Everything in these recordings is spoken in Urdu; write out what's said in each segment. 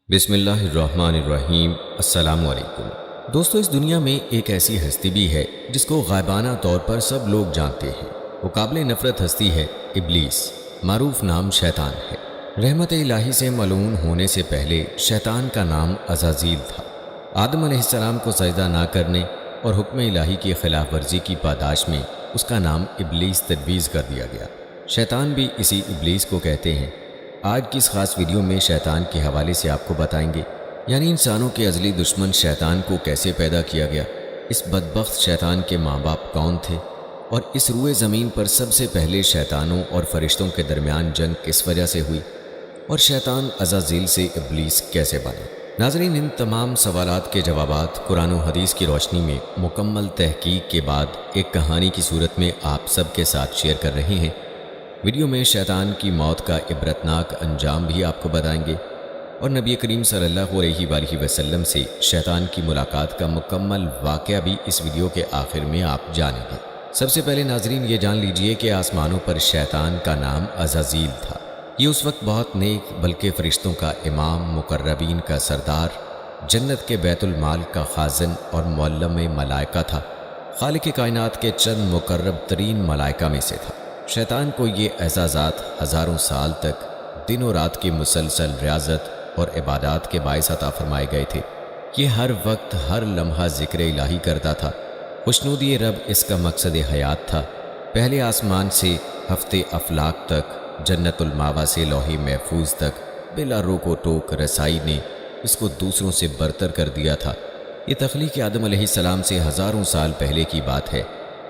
بسم اللہ الرحمن الرحیم۔ السلام علیکم دوستو، اس دنیا میں ایک ایسی ہستی بھی ہے جس کو غائبانہ طور پر سب لوگ جانتے ہیں۔ وہ قابل نفرت ہستی ہے ابلیس، معروف نام شیطان ہے۔ رحمت الہی سے ملعون ہونے سے پہلے شیطان کا نام عزازیل تھا۔ آدم علیہ السلام کو سجدہ نہ کرنے اور حکم الہی کی خلاف ورزی کی پاداش میں اس کا نام ابلیس تجویز کر دیا گیا۔ شیطان بھی اسی ابلیس کو کہتے ہیں۔ آج کی اس خاص ویڈیو میں شیطان کے حوالے سے آپ کو بتائیں گے، یعنی انسانوں کے ازلی دشمن شیطان کو کیسے پیدا کیا گیا، اس بدبخت شیطان کے ماں باپ کون تھے، اور اس روئے زمین پر سب سے پہلے شیطانوں اور فرشتوں کے درمیان جنگ کس وجہ سے ہوئی، اور شیطان عزازیل سے ابلیس کیسے بنا۔ ناظرین، ان تمام سوالات کے جوابات قرآن و حدیث کی روشنی میں مکمل تحقیق کے بعد ایک کہانی کی صورت میں آپ سب کے ساتھ شیئر کر رہے ہیں۔ ویڈیو میں شیطان کی موت کا عبرتناک انجام بھی آپ کو بتائیں گے، اور نبی کریم صلی اللہ علیہ وآلہ وسلم سے شیطان کی ملاقات کا مکمل واقعہ بھی اس ویڈیو کے آخر میں آپ جانیں گے۔ سب سے پہلے ناظرین یہ جان لیجئے کہ آسمانوں پر شیطان کا نام عزازیل تھا۔ یہ اس وقت بہت نیک بلکہ فرشتوں کا امام، مقربین کا سردار، جنت کے بیت المال کا خازن اور معلم ملائکہ تھا۔ خالق کائنات کے چند مقرب ترین ملائکہ میں سے تھا۔ شیطان کو یہ اعزازات ہزاروں سال تک دن و رات کی مسلسل ریاضت اور عبادات کے باعث عطا فرمائے گئے تھے۔ یہ ہر وقت ہر لمحہ ذکر الہی کرتا تھا۔ خوشنودی رب اس کا مقصد حیات تھا۔ پہلے آسمان سے ہفتے افلاک تک، جنت الماوا سے لوح محفوظ تک بلا روک و ٹوک رسائی نے اس کو دوسروں سے برتر کر دیا تھا۔ یہ تخلیق آدم علیہ السلام سے ہزاروں سال پہلے کی بات ہے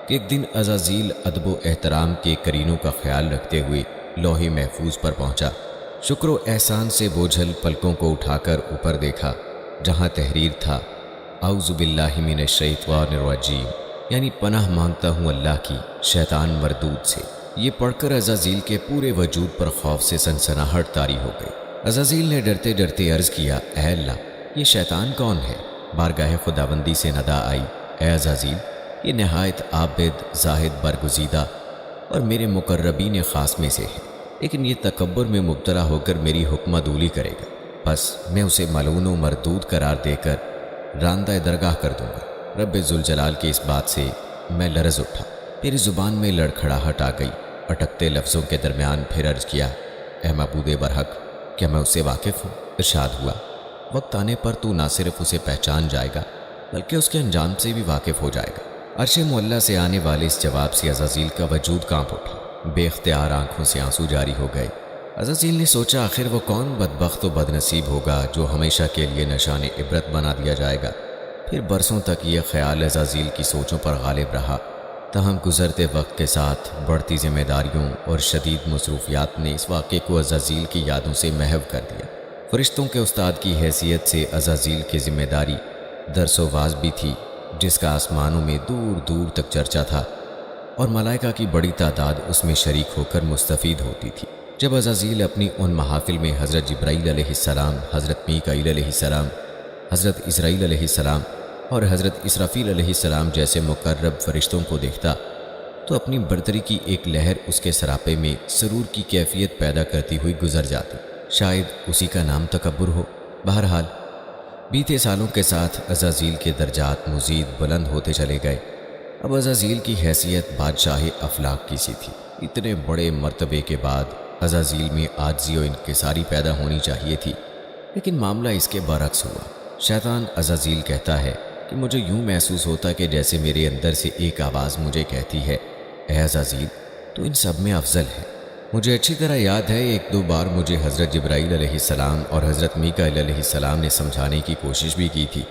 کہ ایک دن عزازیل ادب و احترام کے کرینوں کا خیال رکھتے ہوئے لوح محفوظ پر پہنچا۔ شکر و احسان سے بوجھل پلکوں کو اٹھا کر اوپر دیکھا، جہاں تحریر تھا اعوذ باللہ من الشیطان الرجیم، یعنی پناہ مانگتا ہوں اللہ کی شیطان مردود سے۔ یہ پڑھ کر عزازیل کے پورے وجود پر خوف سے سنسناہٹ طاری ہو گئی۔ عزازیل نے ڈرتے ڈرتے عرض کیا، اے اللہ، یہ شیطان کون ہے؟ بارگاہ خداوندی سے ندا آئی، اے عزازیل، یہ نہایت عابد، زاہد، برگزیدہ اور میرے مقربین خاص میں سے ہے، لیکن یہ تکبر میں مبتلا ہو کر میری حکم عدولی کرے گا، بس میں اسے ملعون و مردود قرار دے کر راندہ درگاہ کر دوں گا۔ رب ذوالجلال کی اس بات سے میں لرز اٹھا، میری زبان میں لڑکھڑاہٹ آ گئی۔ اٹکتے لفظوں کے درمیان پھر عرض کیا، اے معبود برحق، کیا میں اس سے واقف ہوں؟ ارشاد ہوا، وقت آنے پر تو نہ صرف اسے پہچان جائے گا بلکہ اس کے انجام سے بھی واقف ہو جائے گا۔ عرش معلیٰ سے آنے والے اس جواب سے عزازیل کا وجود کانپ اٹھا، بے اختیار آنکھوں سے آنسو جاری ہو گئے۔ عزازیل نے سوچا، آخر وہ کون بدبخت و بد نصیب ہوگا جو ہمیشہ کے لیے نشان عبرت بنا دیا جائے گا۔ پھر برسوں تک یہ خیال عزازیل کی سوچوں پر غالب رہا، تاہم گزرتے وقت کے ساتھ بڑھتی ذمہ داریوں اور شدید مصروفیات نے اس واقعے کو عزازیل کی یادوں سے محو کر دیا۔ فرشتوں کے استاد کی حیثیت سے عزازیل کی ذمہ داری درس و واعظ بھی تھی، جس کا آسمانوں میں دور دور تک چرچا تھا، اور ملائکہ کی بڑی تعداد اس میں شریک ہو کر مستفید ہوتی تھی۔ جب عزازیل اپنی ان محافل میں حضرت جبرائیل علیہ السلام، حضرت میکائیل علیہ السلام، حضرت اسرائیل علیہ السلام اور حضرت اسرافیل علیہ السلام جیسے مقرب فرشتوں کو دیکھتا تو اپنی برتری کی ایک لہر اس کے سراپے میں سرور کی کیفیت پیدا کرتی ہوئی گزر جاتی۔ شاید اسی کا نام تکبر ہو۔ بہرحال بیتے سالوں کے ساتھ عزازیل کے درجات مزید بلند ہوتے چلے گئے۔ اب عزازیل کی حیثیت بادشاہ افلاک کی سی تھی۔ اتنے بڑے مرتبے کے بعد عزازیل میں عاجزی و انکساری پیدا ہونی چاہیے تھی، لیکن معاملہ اس کے برعکس ہوا۔ شیطان عزازیل کہتا ہے کہ مجھے یوں محسوس ہوتا کہ جیسے میرے اندر سے ایک آواز مجھے کہتی ہے، اے عزازیل، تو ان سب میں افضل ہے۔ مجھے اچھی طرح یاد ہے ایک دو بار مجھے حضرت جبرائیل علیہ السلام اور حضرت میکائیل علیہ السلام نے سمجھانے کی کوشش بھی کی تھی،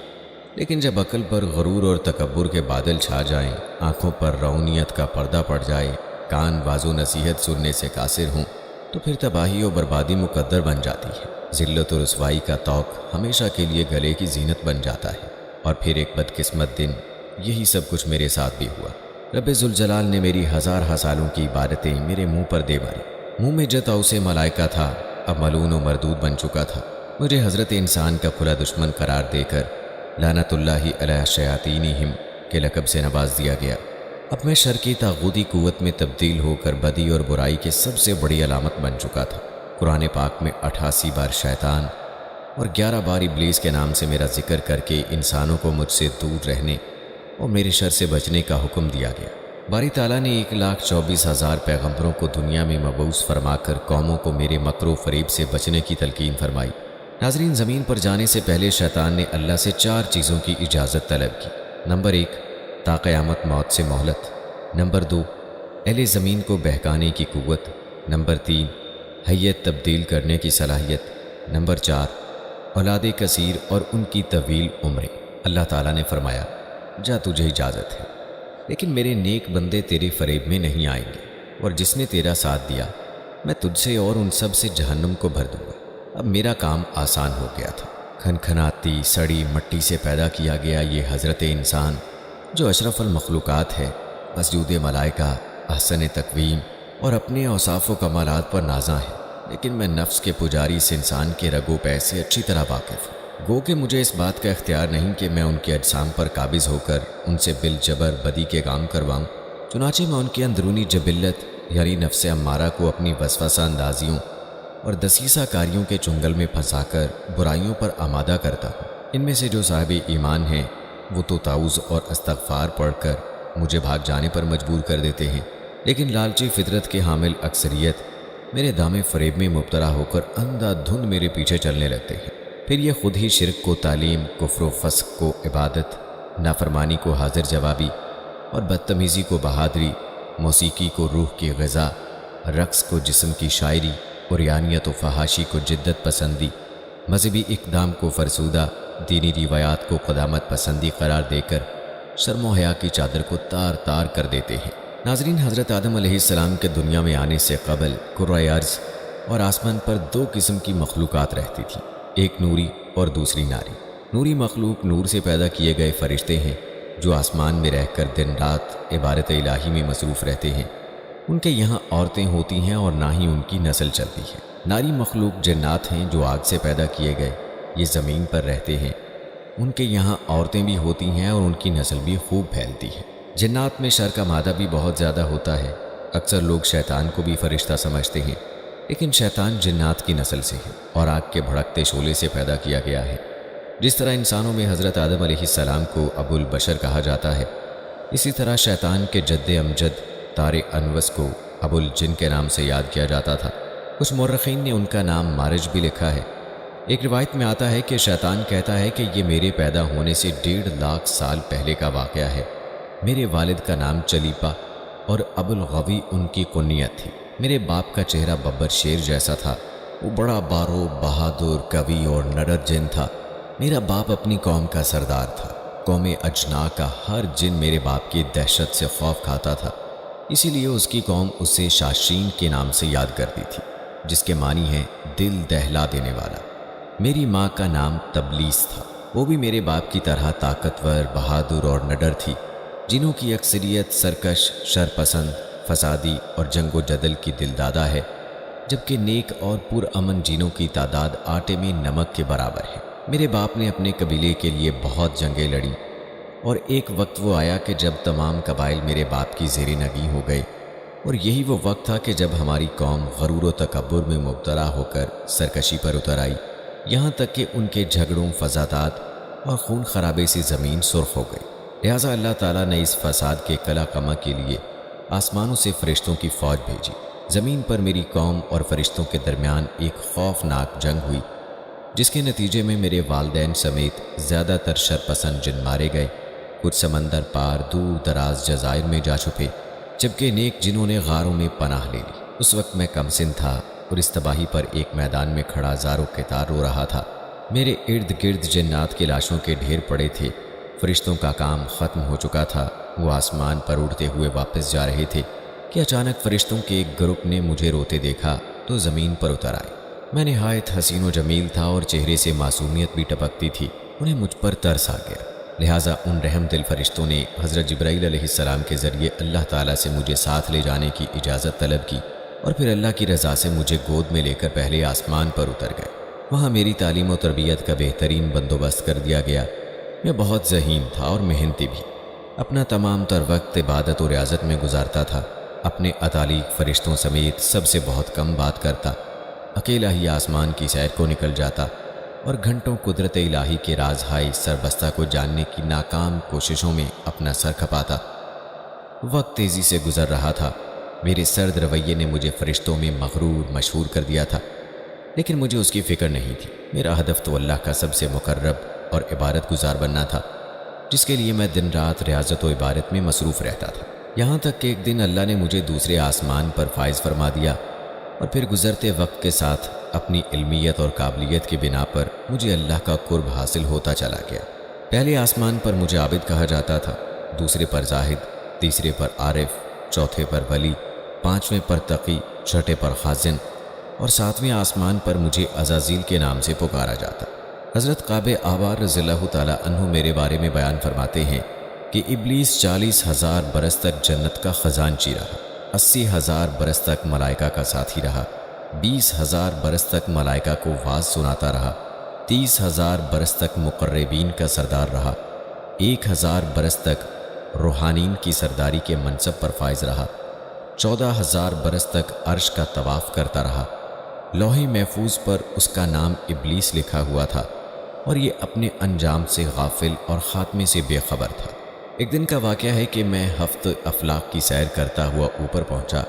لیکن جب عقل پر غرور اور تکبر کے بادل چھا جائیں، آنکھوں پر رونیت کا پردہ پڑ جائے، کان واضح نصیحت سننے سے قاصر ہوں، تو پھر تباہی و بربادی مقدر بن جاتی ہے۔ ذلت و رسوائی کا طوق ہمیشہ کے لیے گلے کی زینت بن جاتا ہے، اور پھر ایک بدقسمت دن یہی سب کچھ میرے ساتھ بھی ہوا۔ رب ذوالجلال نے میری ہزارہ سالوں کی عبادتیں میرے منہ پر دے ماری۔ منہ میں جتا اسے ملائکہ تھا، اب ملعون و مردود بن چکا تھا۔ مجھے حضرت انسان کا کھلا دشمن قرار دے کر لعنت اللہ علی شیاطینہم کے لقب سے نواز دیا گیا۔ اب میں شر کی طاغوتی قوت میں تبدیل ہو کر بدی اور برائی کی سب سے بڑی علامت بن چکا تھا۔ قرآن پاک میں 88 بار شیطان اور 11 بار ابلیس کے نام سے میرا ذکر کر کے انسانوں کو مجھ سے دور رہنے اور میرے شر سے بچنے کا حکم دیا گیا۔ باری تعالیٰ نے 1,24,000 پیغمبروں کو دنیا میں مبعوث فرما کر قوموں کو میرے مکر و فریب سے بچنے کی تلقین فرمائی۔ ناظرین، زمین پر جانے سے پہلے شیطان نے اللہ سے 4 چیزوں کی اجازت طلب کی۔ نمبر 1، تا قیامت موت سے مہلت۔ نمبر 2، اہل زمین کو بہکانے کی قوت۔ نمبر 3، حیت تبدیل کرنے کی صلاحیت۔ نمبر 4، اولاد کثیر اور ان کی طویل عمریں۔ اللہ تعالیٰ نے فرمایا، جا تجھے اجازت ہے، لیکن میرے نیک بندے تیرے فریب میں نہیں آئیں گے، اور جس نے تیرا ساتھ دیا میں تجھ سے اور ان سب سے جہنم کو بھر دوں گا۔ اب میرا کام آسان ہو گیا تھا۔ کھنکھناتی سڑی مٹی سے پیدا کیا گیا یہ حضرت انسان جو اشرف المخلوقات ہے، مسجود ملائکہ، احسن تقویم اور اپنے اوصاف و کمالات پر نازاں ہے، لیکن میں نفس کے پجاری اس انسان کے رگ و پے سے اچھی طرح واقف ہوں۔ گو کہ مجھے اس بات کا اختیار نہیں کہ میں ان کے اجسام پر قابض ہو کر ان سے بالجبر بدی کے کام کرواؤں، چنانچہ میں ان کی اندرونی جبلت یعنی نفس امارہ کو اپنی وسوسہ اندازیوں اور دسیسہ کاریوں کے چنگل میں پھنسا کر برائیوں پر آمادہ کرتا ہوں۔ ان میں سے جو صاحب ایمان ہیں وہ تو تعوذ اور استغفار پڑھ کر مجھے بھاگ جانے پر مجبور کر دیتے ہیں، لیکن لالچی فطرت کے حامل اکثریت میرے دام فریب میں مبتلا ہو کر اندھا دھند میرے پیچھے چلنے لگتے ہیں۔ پھر یہ خود ہی شرک کو تعلیم، کفر و فسق کو عبادت، نافرمانی کو حاضر جوابی اور بدتمیزی کو بہادری، موسیقی کو روح کی غذا، رقص کو جسم کی شاعری، عریانیت و فحاشی کو جدت پسندی، مذہبی اقدام کو فرسودہ، دینی روایات کو قدامت پسندی قرار دے کر شرم و حیا کی چادر کو تار تار کر دیتے ہیں۔ ناظرین، حضرت آدم علیہ السلام کے دنیا میں آنے سے قبل کرۂ ارض اور آسمان پر 2 قسم کی مخلوقات رہتی تھیں، ایک نوری اور دوسری ناری۔ نوری مخلوق نور سے پیدا کیے گئے فرشتے ہیں جو آسمان میں رہ کر دن رات عبادت الہی میں مصروف رہتے ہیں۔ ان کے یہاں عورتیں ہوتی ہیں اور نہ ہی ان کی نسل چلتی ہے۔ ناری مخلوق جنات ہیں جو آگ سے پیدا کیے گئے، یہ زمین پر رہتے ہیں۔ ان کے یہاں عورتیں بھی ہوتی ہیں اور ان کی نسل بھی خوب پھیلتی ہے۔ جنات میں شر کا مادہ بھی بہت زیادہ ہوتا ہے۔ اکثر لوگ شیطان کو بھی فرشتہ سمجھتے ہیں، لیکن شیطان جنات کی نسل سے ہے اور آگ کے بھڑکتے شعلے سے پیدا کیا گیا ہے۔ جس طرح انسانوں میں حضرت آدم علیہ السلام کو ابو البشر کہا جاتا ہے، اسی طرح شیطان کے جد امجد تار انوس کو ابو الجن کے نام سے یاد کیا جاتا تھا۔ کچھ مورخین نے ان کا نام مارج بھی لکھا ہے۔ ایک روایت میں آتا ہے کہ شیطان کہتا ہے کہ یہ میرے پیدا ہونے سے 1.5 لاکھ سال پہلے کا واقعہ ہے۔ میرے والد کا نام چلیپا اور ابو الغوی ان کی کنیت تھی۔ میرے باپ کا چہرہ ببر شیر جیسا تھا، وہ بڑا بارو، بہادر، قوی اور نڈر جن تھا۔ میرا باپ اپنی قوم کا سردار تھا۔ قوم اجنا کا ہر جن میرے باپ کی دہشت سے خوف کھاتا تھا، اسی لیے اس کی قوم اسے شاشین کے نام سے یاد کرتی تھی، جس کے معنی ہے دل دہلا دینے والا۔ میری ماں کا نام تبلیس تھا، وہ بھی میرے باپ کی طرح طاقتور، بہادر اور نڈر تھی۔ جنوں کی اکثریت سرکش، شرپسند، فسادی اور جنگ و جدل کی دلدادہ ہے، جبکہ نیک اور پرامن جنوں کی تعداد آٹے میں نمک کے برابر ہے۔ میرے باپ نے اپنے قبیلے کے لیے بہت جنگیں لڑیں، اور ایک وقت وہ آیا کہ جب تمام قبائل میرے باپ کی زیر نگیں ہو گئے، اور یہی وہ وقت تھا کہ جب ہماری قوم غرور و تکبر میں مبتلا ہو کر سرکشی پر اتر آئی، یہاں تک کہ ان کے جھگڑوں، فسادات اور خون خرابے سے زمین سرخ ہو گئی۔ لہٰذا اللہ تعالیٰ نے اس فساد کے قلع کما کے لیے آسمانوں سے فرشتوں کی فوج بھیجی۔ زمین پر میری قوم اور فرشتوں کے درمیان ایک خوفناک جنگ ہوئی، جس کے نتیجے میں میرے والدین سمیت زیادہ تر شرپسند جن مارے گئے۔ کچھ سمندر پار دور دراز جزائر میں جا چھپے، جبکہ نیک جنہوں نے غاروں میں پناہ لے لی۔ اس وقت میں کم سن تھا اور اس تباہی پر ایک میدان میں کھڑا زارو قطار رو رہا تھا۔ میرے ارد گرد جنات کی لاشوں کے ڈھیر پڑے تھے۔ فرشتوں کا کام ختم ہو چکا تھا، وہ آسمان پر اڑتے ہوئے واپس جا رہے تھے کہ اچانک فرشتوں کے ایک گروپ نے مجھے روتے دیکھا تو زمین پر اتر آئے۔ میں نہایت حسین و جمیل تھا اور چہرے سے معصومیت بھی ٹپکتی تھی۔ انہیں مجھ پر ترس آ گیا، لہٰذا ان رحم دل فرشتوں نے حضرت جبرائیل علیہ السلام کے ذریعے اللہ تعالیٰ سے مجھے ساتھ لے جانے کی اجازت طلب کی، اور پھر اللہ کی رضا سے مجھے گود میں لے کر پہلے آسمان پر اتر گئے۔ وہاں میری تعلیم و تربیت کا بہترین بندوبست کر دیا گیا۔ میں بہت ذہین تھا اور محنتی بھی، اپنا تمام تر وقت عبادت و ریاضت میں گزارتا تھا۔ اپنے اتالیق فرشتوں سمیت سب سے بہت کم بات کرتا، اکیلا ہی آسمان کی سیر کو نکل جاتا، اور گھنٹوں قدرت الہی کے راز ہائے سربستہ کو جاننے کی ناکام کوششوں میں اپنا سر کھپاتا۔ وقت تیزی سے گزر رہا تھا۔ میرے سرد رویے نے مجھے فرشتوں میں مغرور مشہور کر دیا تھا، لیکن مجھے اس کی فکر نہیں تھی۔ میرا ہدف تو اللہ کا سب سے مقرب اور عبادت گزار بننا تھا، جس کے لیے میں دن رات ریاضت و عبادت میں مصروف رہتا تھا۔ یہاں تک کہ ایک دن اللہ نے مجھے دوسرے آسمان پر فائز فرما دیا، اور پھر گزرتے وقت کے ساتھ اپنی علمیت اور قابلیت کی بنا پر مجھے اللہ کا قرب حاصل ہوتا چلا گیا۔ پہلے آسمان پر مجھے عابد کہا جاتا تھا، دوسرے پر زاہد، تیسرے پر عارف، چوتھے پر ولی، پانچویں پر تقی، چھٹے پر خازن، اور ساتویں آسمان پر مجھے عزازیل کے نام سے پکارا جاتا۔ حضرت کعب احبار رضی اللہ تعالیٰ عنہ میرے بارے میں بیان فرماتے ہیں کہ ابلیس 40,000 برس تک جنت کا خزانچی رہا، 80,000 برس تک ملائکہ کا ساتھی رہا، 20,000 برس تک ملائکہ کو واز سناتا رہا، 30,000 برس تک مقربین کا سردار رہا، 1,000 برس تک روحانین کی سرداری کے منصب پر فائز رہا، 14,000 برس تک عرش کا طواف کرتا رہا۔ لوح محفوظ پر اس کا نام ابلیس لکھا ہوا تھا، اور یہ اپنے انجام سے غافل اور خاتمے سے بے خبر تھا۔ ایک دن کا واقعہ ہے کہ میں ہفت افلاق کی سیر کرتا ہوا اوپر پہنچا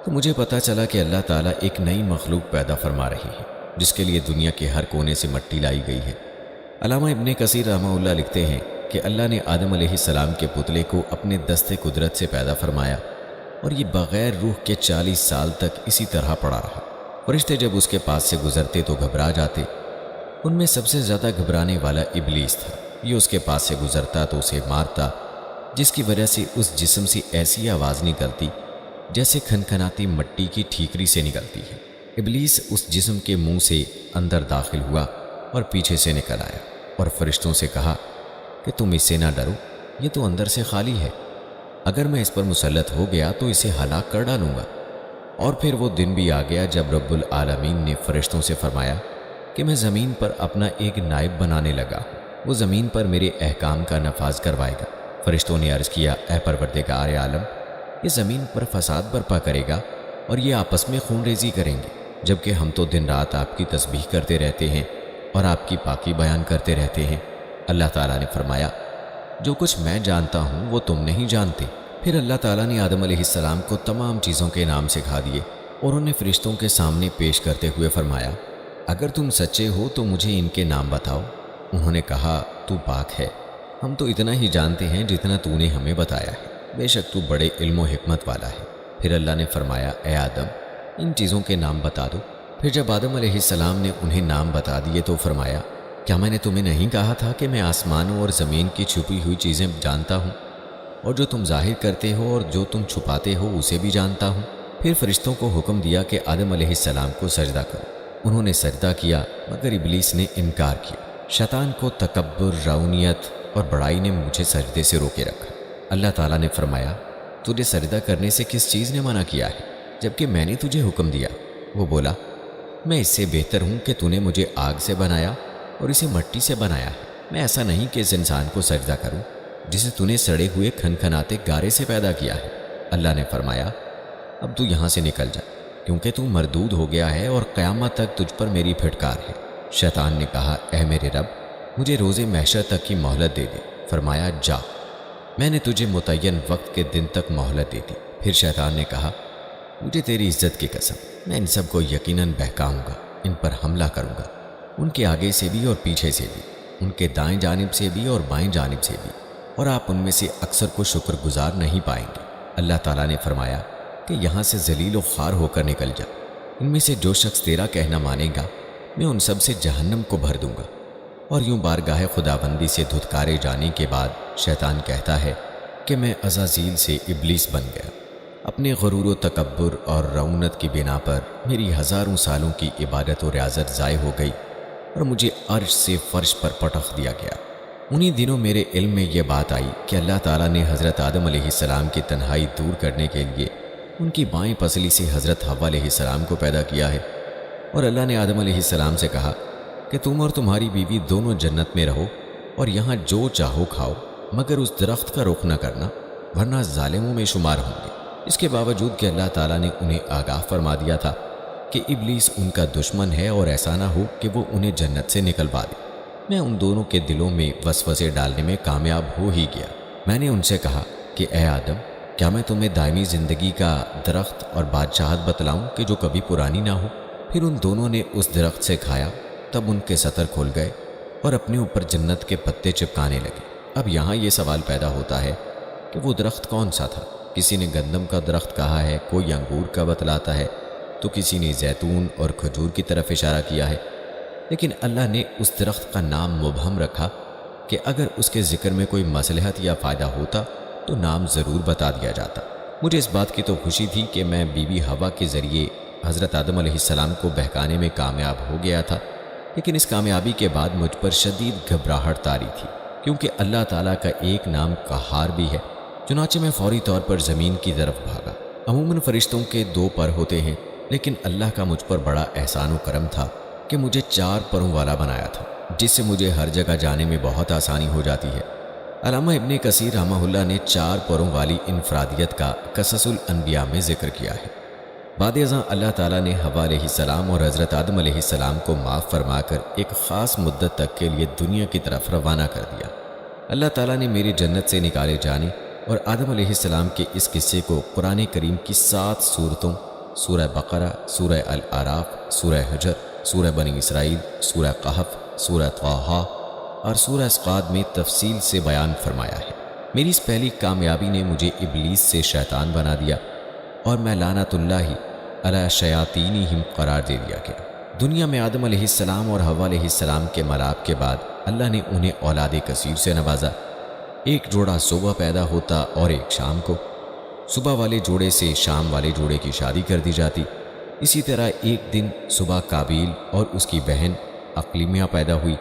تو مجھے پتہ چلا کہ اللہ تعالیٰ ایک نئی مخلوق پیدا فرما رہی ہے، جس کے لیے دنیا کے ہر کونے سے مٹی لائی گئی ہے۔ علامہ ابن کثیر رحمہ اللہ لکھتے ہیں کہ اللہ نے آدم علیہ السلام کے پتلے کو اپنے دست قدرت سے پیدا فرمایا، اور یہ بغیر روح کے 40 سال تک اسی طرح پڑا رہا۔ فرشتے جب اس کے پاس سے گزرتے تو گھبرا جاتے۔ ان میں سب سے زیادہ گھبرانے والا ابلیس تھا۔ یہ اس کے پاس سے گزرتا تو اسے مارتا، جس کی وجہ سے اس جسم سے ایسی آواز نکلتی جیسے کھنکھناتی مٹی کی ٹھیکری سے نکلتی ہے۔ ابلیس اس جسم کے منہ سے اندر داخل ہوا اور پیچھے سے نکل آیا، اور فرشتوں سے کہا کہ تم اس سے نہ ڈرو، یہ تو اندر سے خالی ہے، اگر میں اس پر مسلط ہو گیا تو اسے ہلاک کر ڈالوں گا۔ اور پھر وہ دن بھی آ گیا جب رب العالمین نے فرشتوں سے فرمایا کہ میں زمین پر اپنا ایک نائب بنانے لگا، وہ زمین پر میرے احکام کا نفاذ کروائے گا۔ فرشتوں نے عرض کیا، اے پروردگار عالم، یہ زمین پر فساد برپا کرے گا اور یہ آپس میں خون ریزی کریں گے، جبکہ ہم تو دن رات آپ کی تسبیح کرتے رہتے ہیں اور آپ کی پاکی بیان کرتے رہتے ہیں۔ اللہ تعالیٰ نے فرمایا، جو کچھ میں جانتا ہوں وہ تم نہیں جانتے۔ پھر اللہ تعالیٰ نے آدم علیہ السلام کو تمام چیزوں کے نام سکھا دیے اور انہیں فرشتوں کے سامنے پیش کرتے ہوئے فرمایا، اگر تم سچے ہو تو مجھے ان کے نام بتاؤ۔ انہوں نے کہا، تو پاک ہے، ہم تو اتنا ہی جانتے ہیں جتنا تو نے ہمیں بتایا ہے، بے شک تو بڑے علم و حکمت والا ہے۔ پھر اللہ نے فرمایا، اے آدم، ان چیزوں کے نام بتا دو۔ پھر جب آدم علیہ السلام نے انہیں نام بتا دیے تو فرمایا، کیا میں نے تمہیں نہیں کہا تھا کہ میں آسمانوں اور زمین کی چھپی ہوئی چیزیں جانتا ہوں، اور جو تم ظاہر کرتے ہو اور جو تم چھپاتے ہو اسے بھی جانتا ہوں؟ پھر فرشتوں کو حکم دیا کہ آدم علیہ السلام کو سجدہ کرو۔ انہوں نے سجدہ کیا، مگر ابلیس نے انکار کیا۔ شیطان کو تکبر، رونیت اور بڑائی نے مجھے سجدے سے روکے رکھا۔ اللہ تعالیٰ نے فرمایا، تجھے سجدہ کرنے سے کس چیز نے منع کیا ہے جبکہ میں نے تجھے حکم دیا؟ وہ بولا، میں اس سے بہتر ہوں کہ تو نے مجھے آگ سے بنایا اور اسے مٹی سے بنایا ہے۔ میں ایسا نہیں کہ اس انسان کو سجدہ کروں جسے تو نے سڑے ہوئے کھنکھناتے گارے سے پیدا کیا ہے۔ اللہ نے فرمایا، اب تو یہاں سے نکل جا، کیونکہ تو مردود ہو گیا ہے اور قیامت تک تجھ پر میری پھٹکار ہے۔ شیطان نے کہا، اے میرے رب، مجھے روز محشر تک کی مہلت دے دے۔ فرمایا، جا، میں نے تجھے متعین وقت کے دن تک مہلت دے دی۔ پھر شیطان نے کہا، مجھے تیری عزت کی قسم، میں ان سب کو یقیناً بہکاؤں گا، ان پر حملہ کروں گا، ان کے آگے سے بھی اور پیچھے سے بھی، ان کے دائیں جانب سے بھی اور بائیں جانب سے بھی، اور آپ ان میں سے اکثر کو شکر گزار نہیں پائیں گے۔ اللہ تعالیٰ نے فرمایا کہ یہاں سے ذلیل و خوار ہو کر نکل جا، ان میں سے جو شخص تیرا کہنا مانے گا میں ان سب سے جہنم کو بھر دوں گا۔ اور یوں بارگاہ خداوندی سے دھتکارے جانے کے بعد شیطان کہتا ہے کہ میں عزازیل سے ابلیس بن گیا۔ اپنے غرور و تکبر اور رونت کی بنا پر میری ہزاروں سالوں کی عبادت و ریاضت ضائع ہو گئی اور مجھے عرش سے فرش پر پٹخ دیا گیا۔ انہی دنوں میرے علم میں یہ بات آئی کہ اللہ تعالیٰ نے حضرت آدم علیہ السلام کی تنہائی دور کرنے کے لیے ان کی بائیں پسلی سے حضرت حوا علیہ السلام کو پیدا کیا ہے، اور اللہ نے آدم علیہ السلام سے کہا کہ تم اور تمہاری بیوی دونوں جنت میں رہو اور یہاں جو چاہو کھاؤ، مگر اس درخت کا رخ نہ کرنا ورنہ ظالموں میں شمار ہوں گے۔ اس کے باوجود کہ اللہ تعالیٰ نے انہیں آگاہ فرما دیا تھا کہ ابلیس ان کا دشمن ہے اور ایسا نہ ہو کہ وہ انہیں جنت سے نکلوا دے۔ میں ان دونوں کے دلوں میں وسوسے ڈالنے میں کامیاب ہو ہی گیا۔ میں نے ان سے کہا کہ اے آدم، کیا میں تمہیں دائمی زندگی کا درخت اور بادشاہت بتلاؤں کہ جو کبھی پرانی نہ ہو؟ پھر ان دونوں نے اس درخت سے کھایا، تب ان کے سطر کھل گئے اور اپنے اوپر جنت کے پتے چپکانے لگے۔ اب یہاں یہ سوال پیدا ہوتا ہے کہ وہ درخت کون سا تھا؟ کسی نے گندم کا درخت کہا ہے، کوئی انگور کا بتلاتا ہے، تو کسی نے زیتون اور کھجور کی طرف اشارہ کیا ہے، لیکن اللہ نے اس درخت کا نام مبہم رکھا کہ اگر اس کے ذکر میں کوئی مصلحت یا فائدہ ہوتا تو نام ضرور بتا دیا جاتا۔ مجھے اس بات کی تو خوشی تھی کہ میں بی بی حوا کے ذریعے حضرت آدم علیہ السلام کو بہکانے میں کامیاب ہو گیا تھا، لیکن اس کامیابی کے بعد مجھ پر شدید گھبراہٹ طاری تھی، کیونکہ اللہ تعالیٰ کا ایک نام قہار بھی ہے۔ چنانچہ میں فوری طور پر زمین کی طرف بھاگا۔ عموماً فرشتوں کے 2 پر ہوتے ہیں، لیکن اللہ کا مجھ پر بڑا احسان و کرم تھا کہ مجھے 4 پروں والا بنایا تھا، جس سے مجھے ہر جگہ جانے میں بہت آسانی ہو جاتی ہے۔ علامہ ابن کثیر رحمہ اللہ نے 4 پروں والی انفرادیت کا قصص الانبیاء میں ذکر کیا ہے۔ بعد ازاں اللہ تعالیٰ نے حوا علیہ السلام اور حضرت آدم علیہ السلام کو معاف فرما کر ایک خاص مدت تک کے لیے دنیا کی طرف روانہ کر دیا۔ اللہ تعالیٰ نے میری جنت سے نکالے جانے اور آدم علیہ السلام کے اس قصے کو قرآن کریم کی 7 سورتوں، سورہ بقرہ، سورہ الاعراف، سورہ حجر، سورہ بنی اسرائیل، سورہ قحف، سورہ طٰہٰ اور سورہ اسقاد میں تفصیل سے بیان فرمایا ہے۔ میری اس پہلی کامیابی نے مجھے ابلیس سے شیطان بنا دیا اور میں لعنت اللہ علی شیاطینہم قرار دے دیا گیا۔ دنیا میں آدم علیہ السلام اور حوا علیہ السلام کے ملاپ کے بعد اللہ نے انہیں اولاد کثیر سے نوازا۔ ایک جوڑا صبح پیدا ہوتا اور ایک شام کو۔ صبح والے جوڑے سے شام والے جوڑے کی شادی کر دی جاتی۔ اسی طرح ایک دن صبح قابیل اور اس کی بہن اقلیمیہ پیدا ہوئی،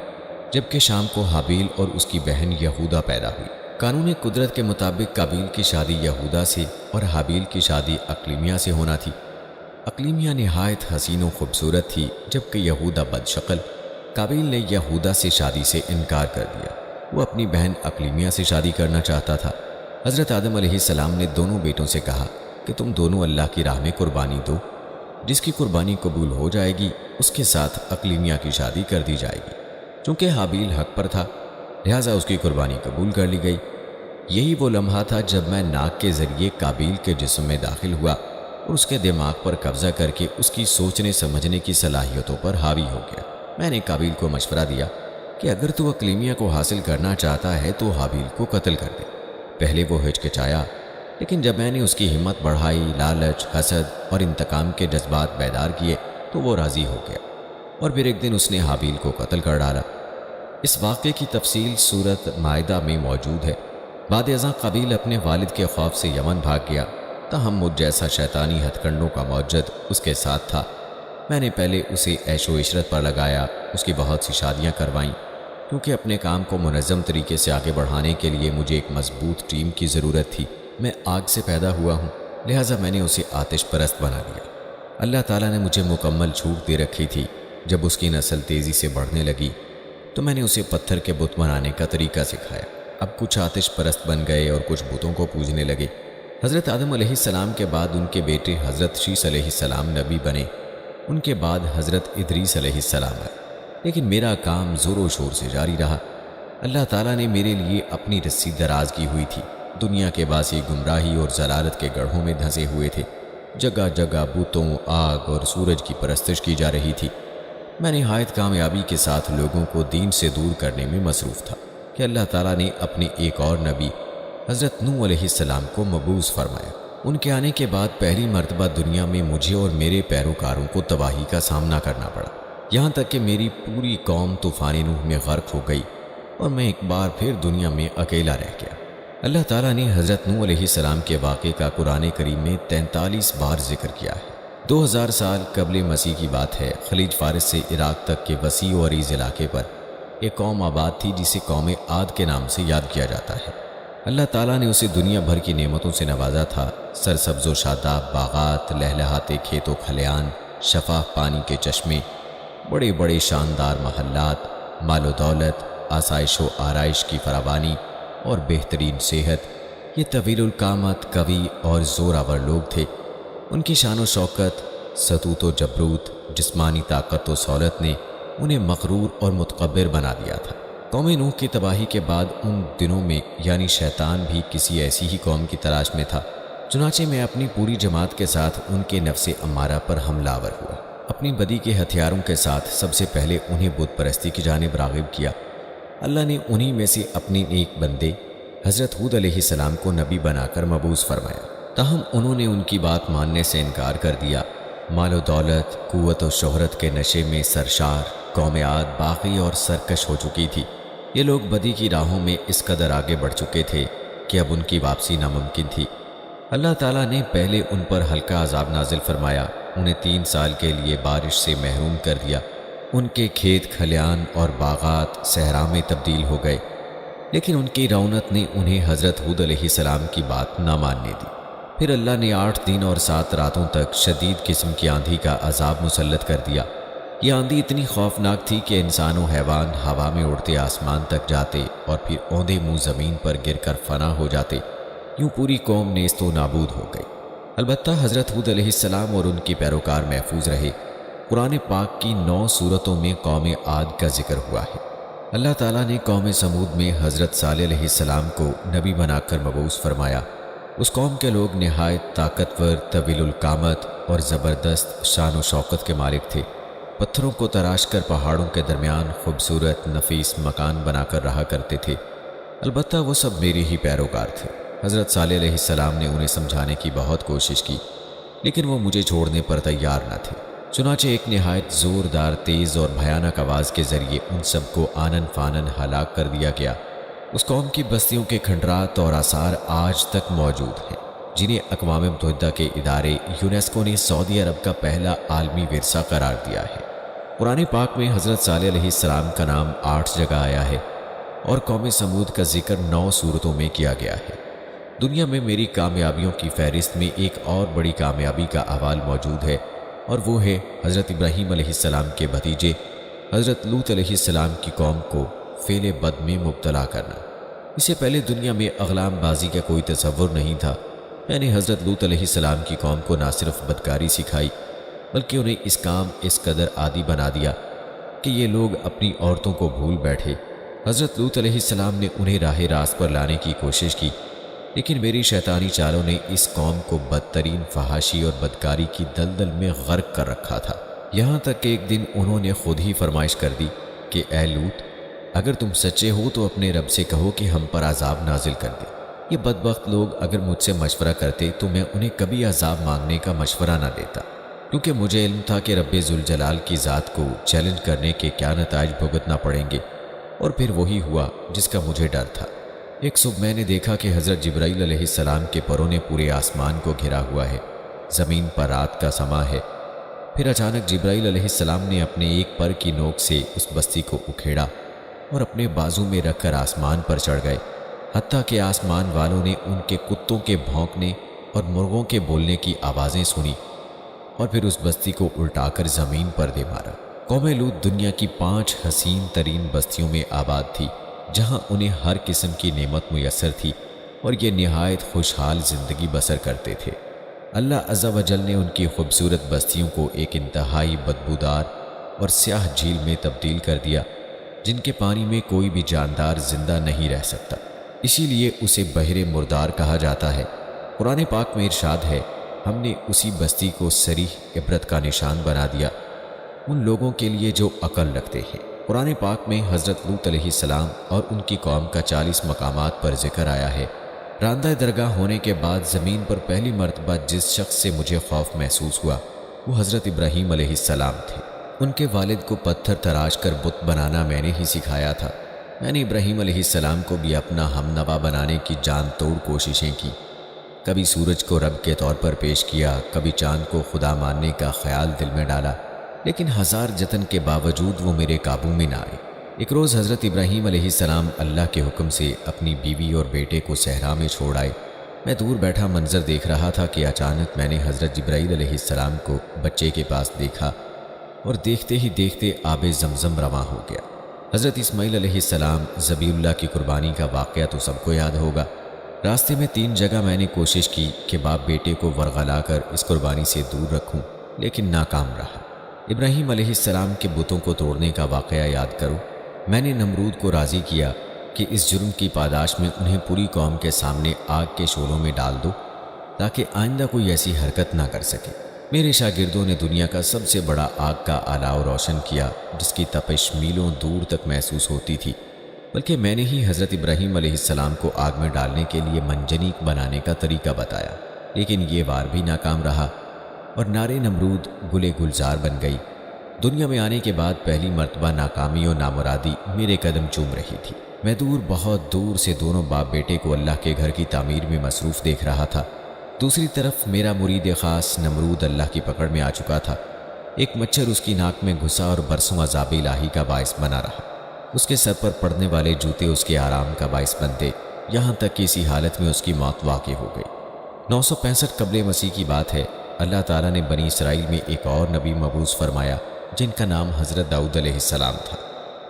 جبکہ شام کو حابیل اور اس کی بہن یہودا پیدا ہوئی۔ قانون قدرت کے مطابق قابیل کی شادی یہودا سے اور حابیل کی شادی اقلیمیہ سے ہونا تھی۔ اقلیمیہ نہایت حسین و خوبصورت تھی، جبکہ یہودا بد شکل۔ قابیل نے یہودا سے شادی سے انکار کر دیا، وہ اپنی بہن اقلیمیہ سے شادی کرنا چاہتا تھا۔ حضرت آدم علیہ السلام نے دونوں بیٹوں سے کہا کہ تم دونوں اللہ کی راہ میں قربانی دو، جس کی قربانی قبول ہو جائے گی اس کے ساتھ اقلیمیہ کی شادی کر دی جائے گی۔ چونکہ حابیل حق پر تھا، لہٰذا اس کی قربانی قبول کر لی گئی۔ یہی وہ لمحہ تھا جب میں ناک کے ذریعے قابیل کے جسم میں داخل ہوا اور اس کے دماغ پر قبضہ کر کے اس کی سوچنے سمجھنے کی صلاحیتوں پر حاوی ہو گیا۔ میں نے قابیل کو مشورہ دیا کہ اگر تو اقلیمیہ کو حاصل کرنا چاہتا ہے تو حابیل کو قتل کر دے۔ پہلے وہ ہچکچایا، لیکن جب میں نے اس کی ہمت بڑھائی، لالچ، حسد اور انتقام کے جذبات بیدار کیے تو وہ راضی ہو گیا، اور پھر ایک دن اس نے حابیل کو قتل کر ڈالا۔ اس واقعے کی تفصیل سورۃ مائدہ میں موجود ہے۔ بعد ازاں قابیل اپنے والد کے خوف سے یمن بھاگ گیا، تاہم مجھ جیسا شیطانی ہتھ کنڈوں کا موجد اس کے ساتھ تھا۔ میں نے پہلے اسے عیش و عشرت پر لگایا، اس کی بہت سی شادیاں کروائیں، کیونکہ اپنے کام کو منظم طریقے سے آگے بڑھانے کے لیے مجھے ایک مضبوط ٹیم کی ضرورت تھی۔ میں آگ سے پیدا ہوا ہوں، لہٰذا میں نے اسے آتش پرست بنا لیا۔ اللہ تعالیٰ نے مجھے مکمل چھوٹ دے رکھی تھی۔ جب اس کی نسل تیزی سے بڑھنے لگی تو میں نے اسے پتھر کے بت بنانے کا طریقہ سکھایا۔ اب کچھ آتش پرست بن گئے اور کچھ بتوں کو پوجنے لگے۔ حضرت آدم علیہ السلام کے بعد ان کے بیٹے حضرت شیس علیہ السلام نبی بنے، ان کے بعد حضرت ادریس علیہ السلام آئے، لیکن میرا کام زور و شور سے جاری رہا۔ اللہ تعالیٰ نے میرے لیے اپنی رسی دراز کی ہوئی تھی۔ دنیا کے باسی گمراہی اور ضلالت کے گڑھوں میں دھنسے ہوئے تھے۔ جگہ جگہ بتوں، آگ اور سورج کی پرستش کی جا رہی تھی۔ میں نہایت کامیابی کے ساتھ لوگوں کو دین سے دور کرنے میں مصروف تھا کہ اللہ تعالیٰ نے اپنے ایک اور نبی حضرت نوح علیہ السلام کو مبعوث فرمایا۔ ان کے آنے کے بعد پہلی مرتبہ دنیا میں مجھے اور میرے پیروکاروں کو تباہی کا سامنا کرنا پڑا، یہاں تک کہ میری پوری قوم طوفان نوح میں غرق ہو گئی اور میں ایک بار پھر دنیا میں اکیلا رہ گیا۔ اللہ تعالیٰ نے حضرت نوح علیہ السلام کے واقعے کا قرآن کریم میں 43 بار ذکر کیا ہے۔ 2000 سال قبل مسیح کی بات ہے، خلیج فارس سے عراق تک کے وسیع و عریض علاقے پر ایک قوم آباد تھی جسے قوم عاد کے نام سے یاد کیا جاتا ہے۔ اللہ تعالیٰ نے اسے دنیا بھر کی نعمتوں سے نوازا تھا۔ سرسبز و شاداب باغات، لہلہاتے کھیت و کھلیان، شفاف پانی کے چشمے، بڑے بڑے شاندار محلات، مال و دولت، آسائش و آرائش کی فراوانی اور بہترین صحت۔ یہ طویل القامت، قوی اور زوراور لوگ تھے۔ ان کی شان و شوکت ستوت و جبروت، جسمانی طاقت و سہولت نے انہیں مغرور اور متکبر بنا دیا تھا۔ قوم نوح کی تباہی کے بعد ان دنوں میں یعنی شیطان بھی کسی ایسی ہی قوم کی تلاش میں تھا، چنانچہ میں اپنی پوری جماعت کے ساتھ ان کے نفس امارہ پر حملہ آور ہوا۔ اپنی بدی کے ہتھیاروں کے ساتھ سب سے پہلے انہیں بت پرستی کی جانب راغب کیا۔ اللہ نے انہی میں سے اپنی ایک بندے حضرت ہود علیہ السلام کو نبی بنا کر مبعوث فرمایا، تاہم انہوں نے ان کی بات ماننے سے انکار کر دیا۔ مال و دولت، قوت و شہرت کے نشے میں سرشار قوم عاد باغی اور سرکش ہو چکی تھی۔ یہ لوگ بدی کی راہوں میں اس قدر آگے بڑھ چکے تھے کہ اب ان کی واپسی ناممکن تھی۔ اللہ تعالیٰ نے پہلے ان پر ہلکا عذاب نازل فرمایا، انہیں 3 سال کے لیے بارش سے محروم کر دیا۔ ان کے کھیت کھلیان اور باغات صحرا میں تبدیل ہو گئے، لیکن ان کی رونت نے انہیں حضرت ہود علیہ السلام کی بات نہ ماننے دی۔ پھر اللہ نے 8 دن اور 7 راتوں تک شدید قسم کی آندھی کا عذاب مسلط کر دیا۔ یہ آندھی اتنی خوفناک تھی کہ انسان و حیوان ہوا میں اڑتے آسمان تک جاتے اور پھر اوندے منہ زمین پر گر کر فنا ہو جاتے۔ یوں پوری قوم نیست و نابود ہو گئی۔ البتہ حضرت ہود علیہ السلام اور ان کے پیروکار محفوظ رہے۔ قرآن پاک کی 9 سورتوں میں قوم عاد کا ذکر ہوا ہے۔ اللہ تعالیٰ نے قوم سمود میں حضرت صالح علیہ السلام کو نبی بنا کر مبعوث فرمایا۔ اس قوم کے لوگ نہایت طاقتور، طویل القامت اور زبردست شان و شوکت کے مالک تھے۔ پتھروں کو تراش کر پہاڑوں کے درمیان خوبصورت نفیس مکان بنا کر رہا کرتے تھے۔ البتہ وہ سب میرے ہی پیروکار تھے۔ حضرت صالح علیہ السلام نے انہیں سمجھانے کی بہت کوشش کی، لیکن وہ مجھے چھوڑنے پر تیار نہ تھے۔ چنانچہ ایک نہایت زوردار، تیز اور بھیانک آواز کے ذریعے ان سب کو آنن فانن ہلاک کر دیا گیا۔ اس قوم کی بستیوں کے کھنڈرات اور آثار آج تک موجود ہیں، جنہیں اقوام متحدہ کے ادارے یونیسکو نے سعودی عرب کا پہلا عالمی ورثہ قرار دیا ہے۔ قرآن پاک میں حضرت صالح علیہ السلام کا نام 8 جگہ آیا ہے اور قوم سمود کا ذکر 9 سورتوں میں کیا گیا ہے۔ دنیا میں میری کامیابیوں کی فہرست میں ایک اور بڑی کامیابی کا احوال موجود ہے، اور وہ ہے حضرت ابراہیم علیہ السلام کے بھتیجے حضرت لوط علیہ السلام کی قوم کو فعل بد میں مبتلا کرنا۔ اس سے پہلے دنیا میں اغلام بازی کا کوئی تصور نہیں تھا۔ میں نے حضرت لوط علیہ السلام کی قوم کو نہ صرف بدکاری سکھائی، بلکہ انہیں اس کام اس قدر عادی بنا دیا کہ یہ لوگ اپنی عورتوں کو بھول بیٹھے۔ حضرت لوط علیہ السلام نے انہیں راہ راست پر لانے کی کوشش کی، لیکن میری شیطانی چالوں نے اس قوم کو بدترین فحاشی اور بدکاری کی دلدل میں غرق کر رکھا تھا۔ یہاں تک کہ ایک دن انہوں نے خود ہی فرمائش کر دی کہ اے لوط، اگر تم سچے ہو تو اپنے رب سے کہو کہ ہم پر عذاب نازل کر دے۔ یہ بدبخت لوگ اگر مجھ سے مشورہ کرتے تو میں انہیں کبھی عذاب مانگنے کا مشورہ نہ دیتا، کیونکہ مجھے علم تھا کہ رب ذوالجلال کی ذات کو چیلنج کرنے کے کیا نتائج بھگتنا پڑیں گے، اور پھر وہی ہوا جس کا مجھے ڈر تھا۔ ایک صبح میں نے دیکھا کہ حضرت جبرائیل علیہ السلام کے پروں نے پورے آسمان کو گھرا ہوا ہے، زمین پر رات کا سما ہے۔ پھر اچانک جبرائیل علیہ السلام نے اپنے ایک پر کی نوک سے اس بستی کو اکھیڑا اور اپنے بازو میں رکھ کر آسمان پر چڑھ گئے، حتیٰ کہ آسمان والوں نے ان کے کتوں کے بھونکنے اور مرغوں کے بولنے کی آوازیں سنی، اور پھر اس بستی کو الٹا کر زمین پر دے مارا۔ قوم لوط دنیا کی 5 حسین ترین بستیوں میں آباد تھی، جہاں انہیں ہر قسم کی نعمت میسر تھی اور یہ نہایت خوشحال زندگی بسر کرتے تھے۔ اللہ عز و جل نے ان کی خوبصورت بستیوں کو ایک انتہائی بدبودار اور سیاہ جھیل میں تبدیل کر دیا، جن کے پانی میں کوئی بھی جاندار زندہ نہیں رہ سکتا، اسی لیے اسے بحر مردار کہا جاتا ہے۔ قرآن پاک میں ارشاد ہے، ہم نے اسی بستی کو صریح عبرت کا نشان بنا دیا ان لوگوں کے لیے جو عقل رکھتے ہیں۔ قرآن پاک میں حضرت لوط علیہ السلام اور ان کی قوم کا 40 مقامات پر ذکر آیا ہے۔ راندہ درگاہ ہونے کے بعد زمین پر پہلی مرتبہ جس شخص سے مجھے خوف محسوس ہوا وہ حضرت ابراہیم علیہ السلام تھے۔ ان کے والد کو پتھر تراش کر بت بنانا میں نے ہی سکھایا تھا۔ میں نے ابراہیم علیہ السلام کو بھی اپنا ہم نوا بنانے کی جان توڑ کوششیں کی۔ کبھی سورج کو رب کے طور پر پیش کیا، کبھی چاند کو خدا ماننے کا خیال دل میں ڈالا، لیکن ہزار جتن کے باوجود وہ میرے قابو میں نہ آئے۔ ایک روز حضرت ابراہیم علیہ السلام اللہ کے حکم سے اپنی بیوی اور بیٹے کو صحرا میں چھوڑ آئے۔ میں دور بیٹھا منظر دیکھ رہا تھا کہ اچانک میں نے حضرت جبرائیل علیہ السلام کو بچے کے پاس دیکھا، اور دیکھتے ہی دیکھتے آب زمزم رواں ہو گیا۔ حضرت اسماعیل علیہ السلام ذبیح اللہ کی قربانی کا واقعہ تو سب کو یاد ہوگا۔ راستے میں 3 جگہ میں نے کوشش کی کہ باپ بیٹے کو ورغلا کر اس قربانی سے دور رکھوں، لیکن ناکام رہا۔ ابراہیم علیہ السلام کے بتوں کو توڑنے کا واقعہ یاد کرو۔ میں نے نمرود کو راضی کیا کہ اس جرم کی پاداش میں انہیں پوری قوم کے سامنے آگ کے شعلوں میں ڈال دو تاکہ آئندہ کوئی ایسی حرکت نہ کر سکے۔ میرے شاگردوں نے دنیا کا سب سے بڑا آگ کا الاؤ روشن کیا جس کی تپش میلوں دور تک محسوس ہوتی تھی، بلکہ میں نے ہی حضرت ابراہیم علیہ السلام کو آگ میں ڈالنے کے لیے منجنیق بنانے کا طریقہ بتایا، لیکن یہ وار بھی ناکام رہا اور نار نمرود گلے گلزار بن گئی۔ دنیا میں آنے کے بعد پہلی مرتبہ ناکامی و نامرادی میرے قدم چوم رہی تھی۔ میں دور، بہت دور سے دونوں باپ بیٹے کو اللہ کے گھر کی تعمیر میں مصروف دیکھ رہا تھا۔ دوسری طرف میرا مرید خاص نمرود اللہ کی پکڑ میں آ چکا تھا۔ ایک مچھر اس کی ناک میں گھسا اور برسوں عذاب الہی کا باعث بنا رہا۔ اس کے سر پر پڑنے والے جوتے اس کے آرام کا باعث بنتے، یہاں تک کہ اسی حالت میں اس کی موت واقع ہو گئی۔ 965 قبل مسیح کی بات ہے۔ اللہ تعالیٰ نے بنی اسرائیل میں ایک اور نبی مبعوث فرمایا جن کا نام حضرت داؤد علیہ السلام تھا۔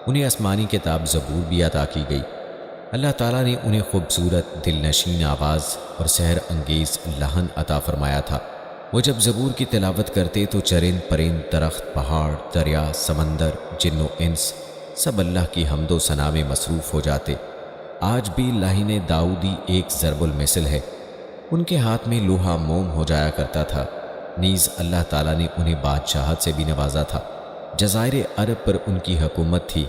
انہیں آسمانی کتاب زبور بھی عطا کی گئی۔ اللہ تعالیٰ نے انہیں خوبصورت دل نشین آواز اور سحر انگیز لہن عطا فرمایا تھا۔ وہ جب زبور کی تلاوت کرتے تو چرند پرند، درخت، پہاڑ، دریا، سمندر، جن و انس سب اللہ کی حمد و ثنا میں مصروف ہو جاتے۔ آج بھی لاہین داؤدی ایک ضرب المثل ہے۔ ان کے ہاتھ میں لوہا موم ہو جایا کرتا تھا۔ نیز اللہ تعالیٰ نے انہیں بادشاہت سے بھی نوازا تھا۔ جزائر عرب پر ان کی حکومت تھی۔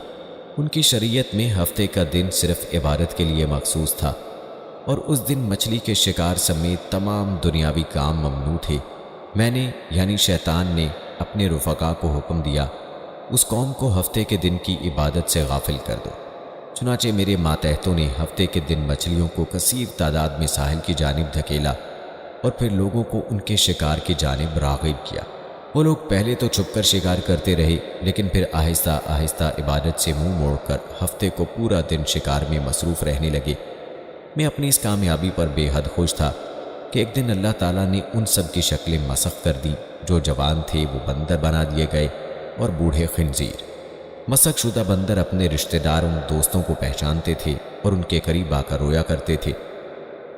ان کی شریعت میں ہفتے کا دن صرف عبادت کے لیے مخصوص تھا اور اس دن مچھلی کے شکار سمیت تمام دنیاوی کام ممنوع تھے۔ میں نے یعنی شیطان نے اپنے رفقا کو حکم دیا اس قوم کو ہفتے کے دن کی عبادت سے غافل کر دو۔ چنانچہ میرے ماتحتوں نے ہفتے کے دن مچھلیوں کو کثیر تعداد میں ساحل کی جانب دھکیلا اور پھر لوگوں کو ان کے شکار کی جانب راغب کیا۔ وہ لوگ پہلے تو چھپ کر شکار کرتے رہے، لیکن پھر آہستہ آہستہ عبادت سے منہ موڑ کر ہفتے کو پورا دن شکار میں مصروف رہنے لگے۔ میں اپنی اس کامیابی پر بے حد خوش تھا کہ ایک دن اللہ تعالیٰ نے ان سب کی شکلیں مسخ کر دیں۔ جو جوان تھے وہ بندر بنا دیے گئے اور بوڑھے خنزیر۔ مسخ شدہ بندر اپنے رشتہ داروں دوستوں کو پہچانتے تھے اور ان کے قریب آ کر رویا کرتے تھے۔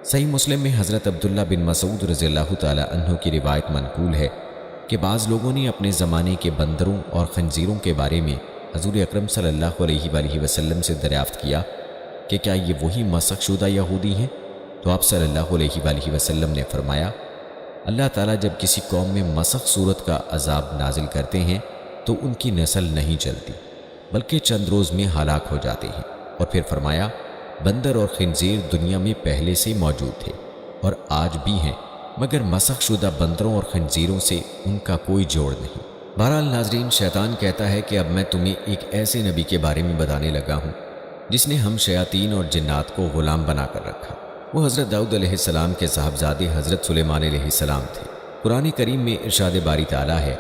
صحیح مسلم میں حضرت عبداللہ بن مسعود رضی اللہ تعالیٰ عنہ کی روایت منقول ہے کہ بعض لوگوں نے اپنے زمانے کے بندروں اور خنزیروں کے بارے میں حضور اکرم صلی اللہ علیہ وآلہ وسلم سے دریافت کیا کہ کیا یہ وہی مسخ شدہ یہودی ہیں؟ تو آپ صلی اللہ علیہ وآلہ وسلم نے فرمایا، اللہ تعالیٰ جب کسی قوم میں مسخ صورت کا عذاب نازل کرتے ہیں تو ان کی نسل نہیں چلتی بلکہ چند روز میں ہلاک ہو جاتے ہیں۔ اور پھر فرمایا، بندر اور خنزیر دنیا میں پہلے سے موجود تھے اور آج بھی ہیں، مگر مسخ شدہ بندروں اور خنزیروں سے ان کا کوئی جوڑ نہیں۔ بہرحال ناظرین، شیطان کہتا ہے کہ اب میں تمہیں ایک ایسے نبی کے بارے میں بتانے لگا ہوں جس نے ہم شیاطین اور جنات کو غلام بنا کر رکھا۔ وہ حضرت داؤد علیہ السلام کے صاحبزادے حضرت سلیمان علیہ السلام تھے۔ قرآن کریم میں ارشاد باری تعالیٰ ہے،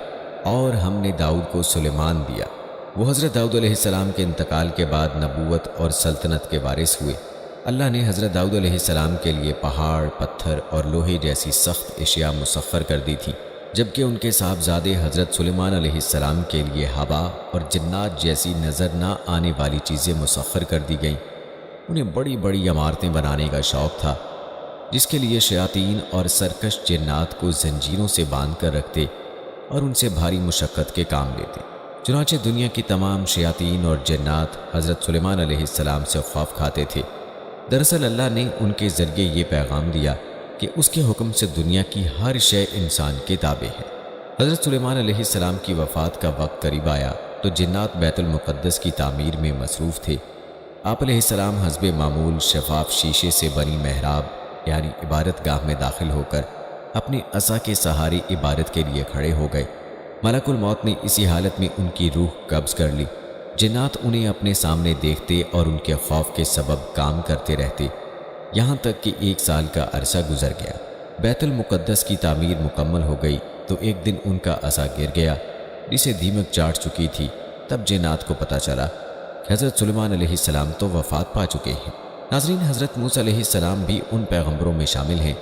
اور ہم نے داؤد کو سلیمان دیا۔ وہ حضرت داؤد علیہ السلام کے انتقال کے بعد نبوت اور سلطنت کے وارث ہوئے۔ اللہ نے حضرت داؤد علیہ السلام کے لیے پہاڑ، پتھر اور لوہے جیسی سخت اشیاء مسخر کر دی تھی، جبکہ ان کے صاحبزادے حضرت سلیمان علیہ السلام کے لیے ہوا اور جنات جیسی نظر نہ آنے والی چیزیں مسخر کر دی گئیں۔ انہیں بڑی بڑی عمارتیں بنانے کا شوق تھا، جس کے لیے شیاطین اور سرکش جنات کو زنجیروں سے باندھ کر رکھتے اور ان سے بھاری مشقت کے کام لیتے۔ چنانچہ دنیا کی تمام شیاطین اور جنات حضرت سلیمان علیہ السلام سے خوف کھاتے تھے۔ دراصل اللہ نے ان کے ذریعے یہ پیغام دیا کہ اس کے حکم سے دنیا کی ہر شے انسان کے تابع ہے۔ حضرت سلیمان علیہ السلام کی وفات کا وقت قریب آیا تو جنات بیت المقدس کی تعمیر میں مصروف تھے۔ آپ علیہ السلام حسب معمول شفاف شیشے سے بنی محراب یعنی عبادت گاہ میں داخل ہو کر اپنے عصا کے سہارے عبادت کے لیے کھڑے ہو گئے۔ ملک الموت نے اسی حالت میں ان کی روح قبض کر لی۔ جنات انہیں اپنے سامنے دیکھتے اور ان کے خوف کے سبب کام کرتے رہتے، یہاں تک کہ 1 سال کا عرصہ گزر گیا۔ بیت المقدس کی تعمیر مکمل ہو گئی تو ایک دن ان کا عصا گر گیا جسے دیمک چاٹ چکی تھی۔ تب جنات کو پتہ چلا کہ حضرت سلیمان علیہ السلام تو وفات پا چکے ہیں۔ ناظرین، حضرت موسیٰ علیہ السلام بھی ان پیغمبروں میں شامل ہیں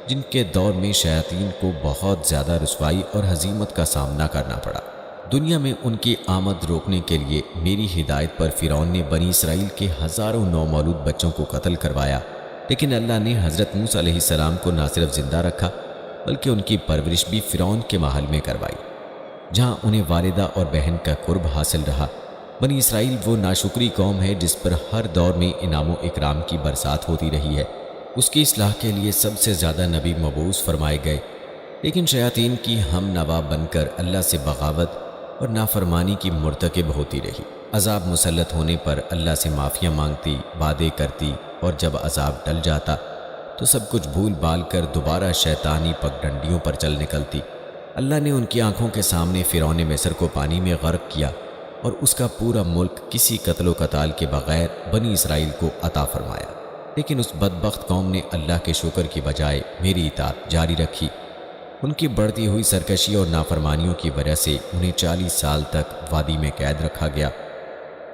جن کے دور میں شیاطین کو بہت زیادہ رسوائی اور ہزیمت کا سامنا کرنا پڑا۔ دنیا میں ان کی آمد روکنے کے لیے میری ہدایت پر فرعون نے بنی اسرائیل کے ہزاروں نومولود بچوں کو قتل کروایا، لیکن اللہ نے حضرت موسیٰ علیہ السلام کو نہ صرف زندہ رکھا بلکہ ان کی پرورش بھی فرعون کے محل میں کروائی۔ جہاں انہیں والدہ اور بہن کا قرب حاصل رہا۔ بنی اسرائیل وہ ناشکری قوم ہے جس پر ہر دور میں انعام و اکرام کی برسات ہوتی رہی ہے۔ اس کی اصلاح کے لیے سب سے زیادہ نبی مبعوث فرمائے گئے، لیکن شیاطین کی ہم نوا بن کر اللہ سے بغاوت اور نافرمانی کی مرتکب ہوتی رہی۔ عذاب مسلط ہونے پر اللہ سے معافیاں مانگتی، وعدے کرتی، اور جب عذاب ٹل جاتا تو سب کچھ بھول بھال کر دوبارہ شیطانی پگڈنڈیوں پر چل نکلتی۔ اللہ نے ان کی آنکھوں کے سامنے فرعون مصر کو پانی میں غرق کیا اور اس کا پورا ملک کسی قتل و قتال کے بغیر بنی اسرائیل کو عطا فرمایا، لیکن اس بدبخت قوم نے اللہ کے شکر کی بجائے میری اطاعت جاری رکھی۔ ان کی بڑھتی ہوئی سرکشی اور نافرمانیوں کی وجہ سے انہیں 40 سال تک وادی میں قید رکھا گیا،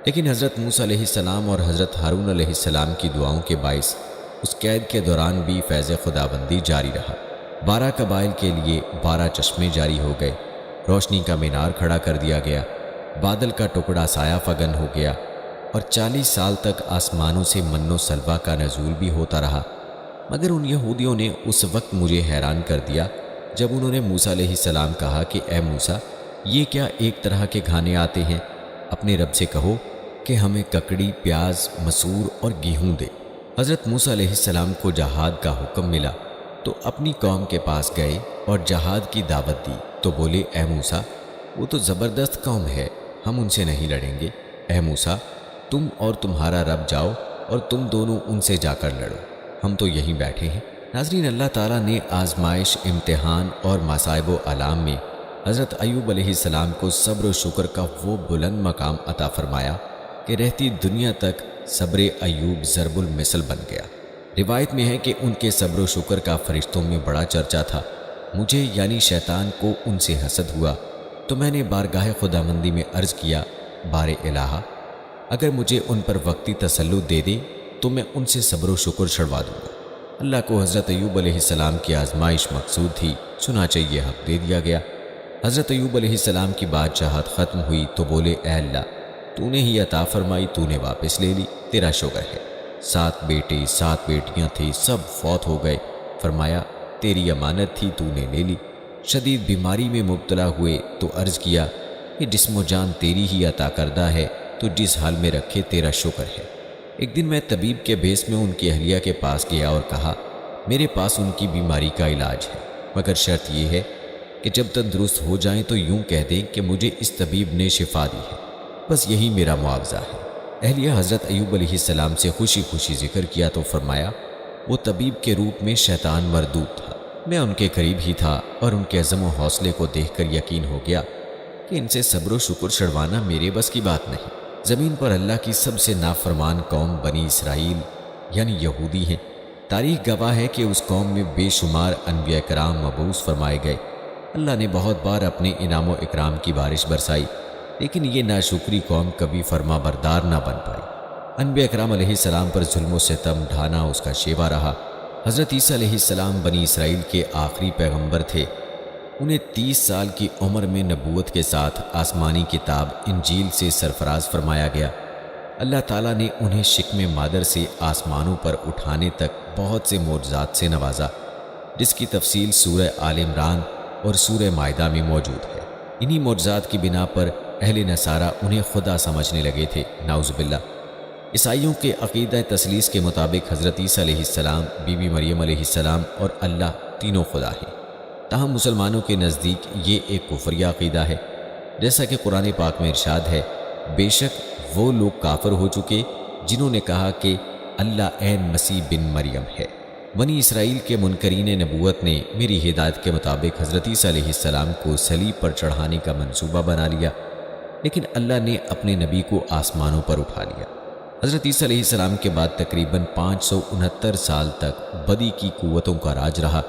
لیکن حضرت موسیٰ علیہ السلام اور حضرت ہارون علیہ السلام کی دعاؤں کے باعث اس قید کے دوران بھی فیض خداوندی جاری رہا۔ 12 قبائل کے لیے 12 چشمے جاری ہو گئے، روشنی کا مینار کھڑا کر دیا گیا، بادل کا ٹکڑا سایہ فگن ہو گیا، اور 40 سال تک آسمانوں سے من و سلوہ کا نزول بھی ہوتا رہا۔ مگر ان یہودیوں نے اس وقت مجھے حیران کر دیا جب انہوں نے موسیٰ علیہ السلام کہا کہ اے موسیٰ، یہ کیا ایک طرح کے کھانے آتے ہیں؟ اپنے رب سے کہو کہ ہمیں ککڑی، پیاز، مسور اور گیہوں دے۔ حضرت موسیٰ علیہ السلام کو جہاد کا حکم ملا تو اپنی قوم کے پاس گئے اور جہاد کی دعوت دی تو بولے اے موسیٰ، وہ تو زبردست قوم ہے، ہم ان سے نہیں لڑیں گے۔ اے موسیٰ، تم اور تمہارا رب جاؤ اور تم دونوں ان سے جا کر لڑو، ہم تو یہیں بیٹھے ہیں۔ ناظرین، اللہ تعالیٰ نے آزمائش، امتحان اور مصائب و آلام میں حضرت ایوب علیہ السلام کو صبر و شکر کا وہ بلند مقام عطا فرمایا کہ رہتی دنیا تک صبر ایوب ضرب المثل بن گیا۔ روایت میں ہے کہ ان کے صبر و شکر کا فرشتوں میں بڑا چرچا تھا۔ مجھے یعنی شیطان کو ان سے حسد ہوا تو میں نے بارگاہ خداوندی میں عرض کیا، بار الہ، اگر مجھے ان پر وقتی تسلط دے دے تو میں ان سے صبر و شکر چھڑوا دوں گا۔ اللہ کو حضرت ایوب علیہ السلام کی آزمائش مقصود تھی، چنانچہ یہ حق دے دیا گیا۔ حضرت ایوب علیہ السلام کی بادشاہت ختم ہوئی تو بولے اے اللہ، تو نے ہی عطا فرمائی، تو نے واپس لے لی، تیرا شکر ہے۔ 7 بیٹے 7 بیٹیاں تھیں، سب فوت ہو گئے۔ فرمایا تیری امانت تھی، تو نے لے لی۔ شدید بیماری میں مبتلا ہوئے تو عرض کیا کہ جسم و جان تیری ہی عطا کردہ ہے، تو جس حال میں رکھے تیرا شکر ہے۔ ایک دن میں طبیب کے بھیس میں ان کی اہلیہ کے پاس گیا اور کہا میرے پاس ان کی بیماری کا علاج ہے، مگر شرط یہ ہے کہ جب تندرست ہو جائیں تو یوں کہہ دیں کہ مجھے اس طبیب نے شفا دی ہے، بس یہی میرا معاوضہ ہے۔ اہلیہ حضرت ایوب علیہ السلام سے خوشی خوشی ذکر کیا تو فرمایا وہ طبیب کے روپ میں شیطان مردود تھا، میں ان کے قریب ہی تھا اور ان کے عزم و حوصلے کو دیکھ کر یقین ہو گیا کہ ان سے صبر و شکر چھڑوانا میرے بس کی بات نہیں۔ زمین پر اللہ کی سب سے نافرمان قوم بنی اسرائیل یعنی یہودی ہیں۔ تاریخ گواہ ہے کہ اس قوم میں بے شمار انبیاء کرام مبعوث فرمائے گئے۔ اللہ نے بہت بار اپنے انعام و اکرام کی بارش برسائی، لیکن یہ ناشکری قوم کبھی فرما بردار نہ بن پائی۔ انبیاء کرام علیہ السلام پر ظلم و ستم ڈھانا اس کا شیوا رہا۔ حضرت عیسیٰ علیہ السلام بنی اسرائیل کے آخری پیغمبر تھے۔ انہیں 30 سال کی عمر میں نبوت کے ساتھ آسمانی کتاب انجیل سے سرفراز فرمایا گیا۔ اللہ تعالیٰ نے انہیں شکم مادر سے آسمانوں پر اٹھانے تک بہت سے معجزات سے نوازا، جس کی تفصیل سورہ آل عمران اور سورہ مائدہ میں موجود ہے۔ انہی معجزات کی بنا پر اہل نصارہ انہیں خدا سمجھنے لگے تھے، نعوذ باللہ۔ عیسائیوں کے عقیدہ تثلیث کے مطابق حضرت عیسیٰ علیہ السلام، بی بی مریم علیہ السلام اور اللہ تینوں خدا ہیں۔ تاہم مسلمانوں کے نزدیک یہ ایک کفریہ عقیدہ ہے، جیسا کہ قرآن پاک میں ارشاد ہے، بے شک وہ لوگ کافر ہو چکے جنہوں نے کہا کہ اللہ عین مسیح بن مریم ہے۔ بنی اسرائیل کے منکرین نبوت نے میری ہدایت کے مطابق حضرت عیسیٰ علیہ السلام کو صلیب پر چڑھانے کا منصوبہ بنا لیا، لیکن اللہ نے اپنے نبی کو آسمانوں پر اٹھا لیا۔ حضرت عیسیٰ علیہ السلام کے بعد تقریباً 569 سال تک بدی کی قوتوں کا راج رہا،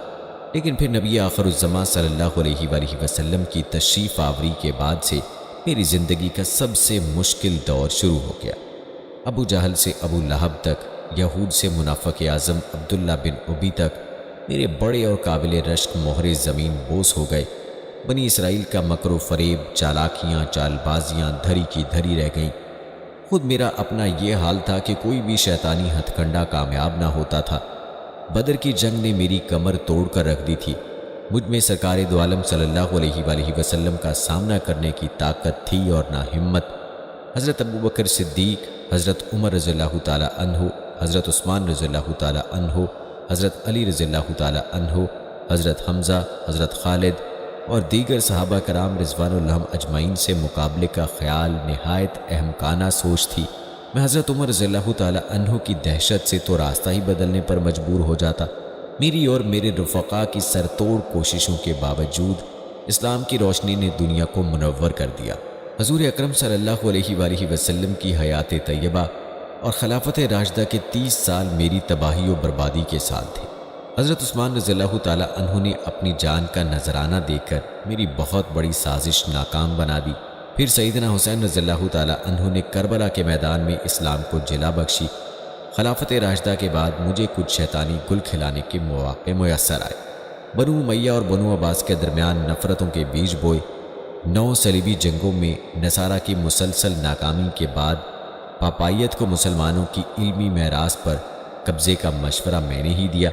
لیکن پھر نبی آخر الزماں صلی اللہ علیہ وآلہ وسلم کی تشریف آوری کے بعد سے میری زندگی کا سب سے مشکل دور شروع ہو گیا۔ ابو جہل سے ابو لہب تک، یہود سے منافق اعظم عبداللہ بن ابی تک میرے بڑے اور قابل رشک مہرے زمین بوس ہو گئے۔ بنی اسرائیل کا مکر و فریب، چالاکیاں، چال بازیاں دھری کی دھری رہ گئیں۔ خود میرا اپنا یہ حال تھا کہ کوئی بھی شیطانی ہتھ کنڈا کامیاب نہ ہوتا تھا۔ بدر کی جنگ نے میری کمر توڑ کر رکھ دی تھی۔ مجھ میں سرکار دو عالم صلی اللہ علیہ وآلہ وسلم کا سامنا کرنے کی طاقت تھی اور نہ ہمت۔ حضرت ابوبکر صدیق، حضرت عمر رضی اللہ تعالیٰ عنہ، حضرت عثمان رضی اللہ تعالیٰ عنہ، حضرت علی رضی اللہ تعالیٰ عنہ، حضرت حمزہ، حضرت خالد اور دیگر صحابہ کرام رضوان اللہ اجمعین سے مقابلے کا خیال نہایت احمقانہ سوچ تھی۔ میں حضرت عمر رضی اللہ تعالیٰ عنہ کی دہشت سے تو راستہ ہی بدلنے پر مجبور ہو جاتا۔ میری اور میرے رفقا کی سر توڑ کوششوں کے باوجود اسلام کی روشنی نے دنیا کو منور کر دیا۔ حضور اکرم صلی اللہ علیہ وآلہ وسلم کی حیات طیبہ اور خلافت راشدہ کے 30 سال میری تباہی و بربادی کے سال تھے۔ حضرت عثمان رضی اللہ تعالیٰ عنہ نے اپنی جان کا نذرانہ دے کر میری بہت بڑی سازش ناکام بنا دی۔ پھر سیدنا حسین رضی اللہ تعالیٰ عنہ نے کربلا کے میدان میں اسلام کو جلا بخشی۔ خلافت راشدہ کے بعد مجھے کچھ شیطانی گل کھلانے کے مواقع میسر آئے۔ بنو امیہ اور بنو عباس کے درمیان نفرتوں کے بیج بوئے۔ 9 صلیبی جنگوں میں نصارہ کی مسلسل ناکامی کے بعد پاپائیت کو مسلمانوں کی علمی میراث پر قبضے کا مشورہ میں نے ہی دیا۔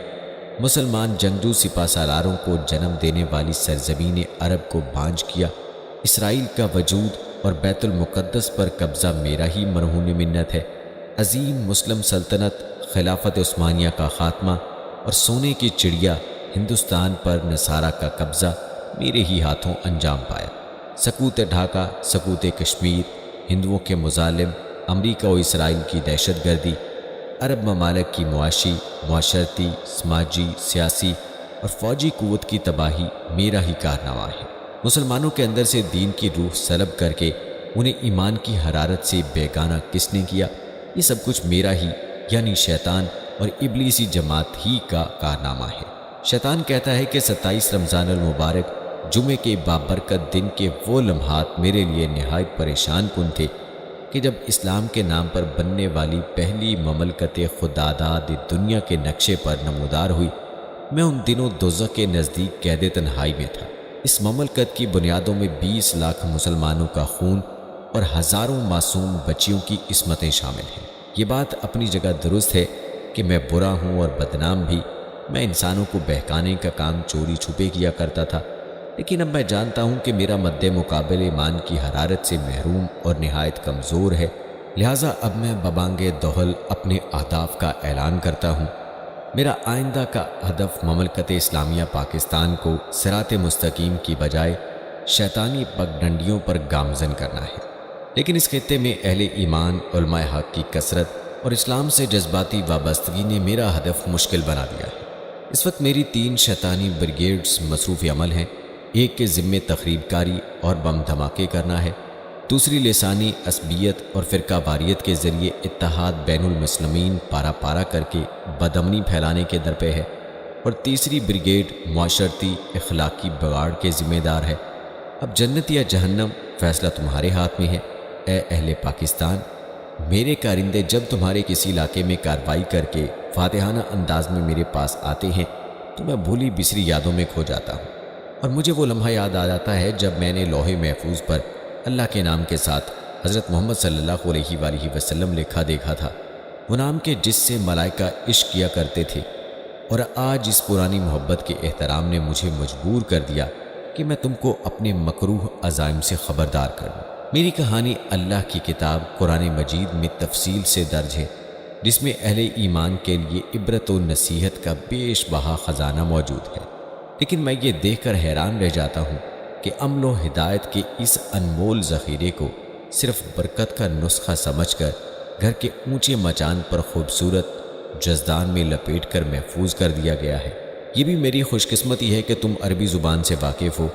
مسلمان جنگجو سپہ سالاروں کو جنم دینے والی سرزمین عرب کو بانجھ کیا۔ اسرائیل کا وجود اور بیت المقدس پر قبضہ میرا ہی مرہون منت ہے۔ عظیم مسلم سلطنت خلافت عثمانیہ کا خاتمہ اور سونے کی چڑیا ہندوستان پر نصارہ کا قبضہ میرے ہی ہاتھوں انجام پایا۔ سقوط ڈھاکہ، سقوط کشمیر، ہندوؤں کے مظالم، امریکہ و اسرائیل کی دہشت گردی، عرب ممالک کی معاشی، معاشرتی، سماجی، سیاسی اور فوجی قوت کی تباہی میرا ہی کارنامہ ہے۔ مسلمانوں کے اندر سے دین کی روح سلب کر کے انہیں ایمان کی حرارت سے بیگانہ کس نے کیا؟ یہ سب کچھ میرا ہی یعنی شیطان اور ابلیسی جماعت ہی کا کارنامہ ہے۔ شیطان کہتا ہے کہ 27 رمضان المبارک جمعے کے بابرکت دن کے وہ لمحات میرے لیے نہایت پریشان کن تھے کہ جب اسلام کے نام پر بننے والی پہلی مملکت خداداد دنیا کے نقشے پر نمودار ہوئی۔ میں ان دنوں دوزخ کے نزدیک قید تنہائی میں تھا۔ اس مملکت کی بنیادوں میں 20 لاکھ مسلمانوں کا خون اور ہزاروں معصوم بچیوں کی عصمتیں شامل ہیں۔ یہ بات اپنی جگہ درست ہے کہ میں برا ہوں اور بدنام بھی۔ میں انسانوں کو بہکانے کا کام چوری چھپے کیا کرتا تھا، لیکن اب میں جانتا ہوں کہ میرا مد مقابل ایمان کی حرارت سے محروم اور نہایت کمزور ہے، لہٰذا اب میں ببانگ دہل اپنے اہداف کا اعلان کرتا ہوں۔ میرا آئندہ کا ہدف مملکت اسلامیہ پاکستان کو صراط مستقیم کی بجائے شیطانی پگڈنڈیوں پر گامزن کرنا ہے، لیکن اس خطے میں اہل ایمان، علماء حق کی کثرت اور اسلام سے جذباتی وابستگی نے میرا ہدف مشکل بنا دیا ہے۔ اس وقت میری 3 شیطانی بریگیڈز مصروف عمل ہیں۔ ایک کے ذمے تخریب کاری اور بم دھماکے کرنا ہے، دوسری لسانی عصبیت اور فرقہ واریت کے ذریعے اتحاد بین المسلمین پارا پارا کر کے بدامنی پھیلانے کے درپے ہے، اور تیسری بریگیڈ معاشرتی اخلاقی بگاڑ کے ذمہ دار ہے۔ اب جنت یا جہنم فیصلہ تمہارے ہاتھ میں ہے۔ اے اہل پاکستان، میرے کارندے جب تمہارے کسی علاقے میں کارروائی کر کے فاتحانہ انداز میں میرے پاس آتے ہیں تو میں بھولی بسری یادوں میں کھو جاتا ہوں، اور مجھے وہ لمحہ یاد آ جاتا ہے جب میں نے لوح محفوظ پر اللہ کے نام کے ساتھ حضرت محمد صلی اللہ علیہ وآلہ وسلم لکھا دیکھا تھا، وہ نام کے جس سے ملائکہ عشق کیا کرتے تھے، اور آج اس پرانی محبت کے احترام نے مجھے مجبور کر دیا کہ میں تم کو اپنے مکروہ عزائم سے خبردار کروں۔ میری کہانی اللہ کی کتاب قرآن مجید میں تفصیل سے درج ہے، جس میں اہل ایمان کے لیے عبرت و نصیحت کا بیش بہا خزانہ موجود ہے، لیکن میں یہ دیکھ کر حیران رہ جاتا ہوں کہ امن و ہدایت کے اس انمول ذخیرے کو صرف برکت کا نسخہ سمجھ کر گھر کے اونچے مچان پر خوبصورت جزدان میں لپیٹ کر محفوظ کر دیا گیا ہے۔ یہ بھی میری خوش قسمتی ہے کہ تم عربی زبان سے واقف ہو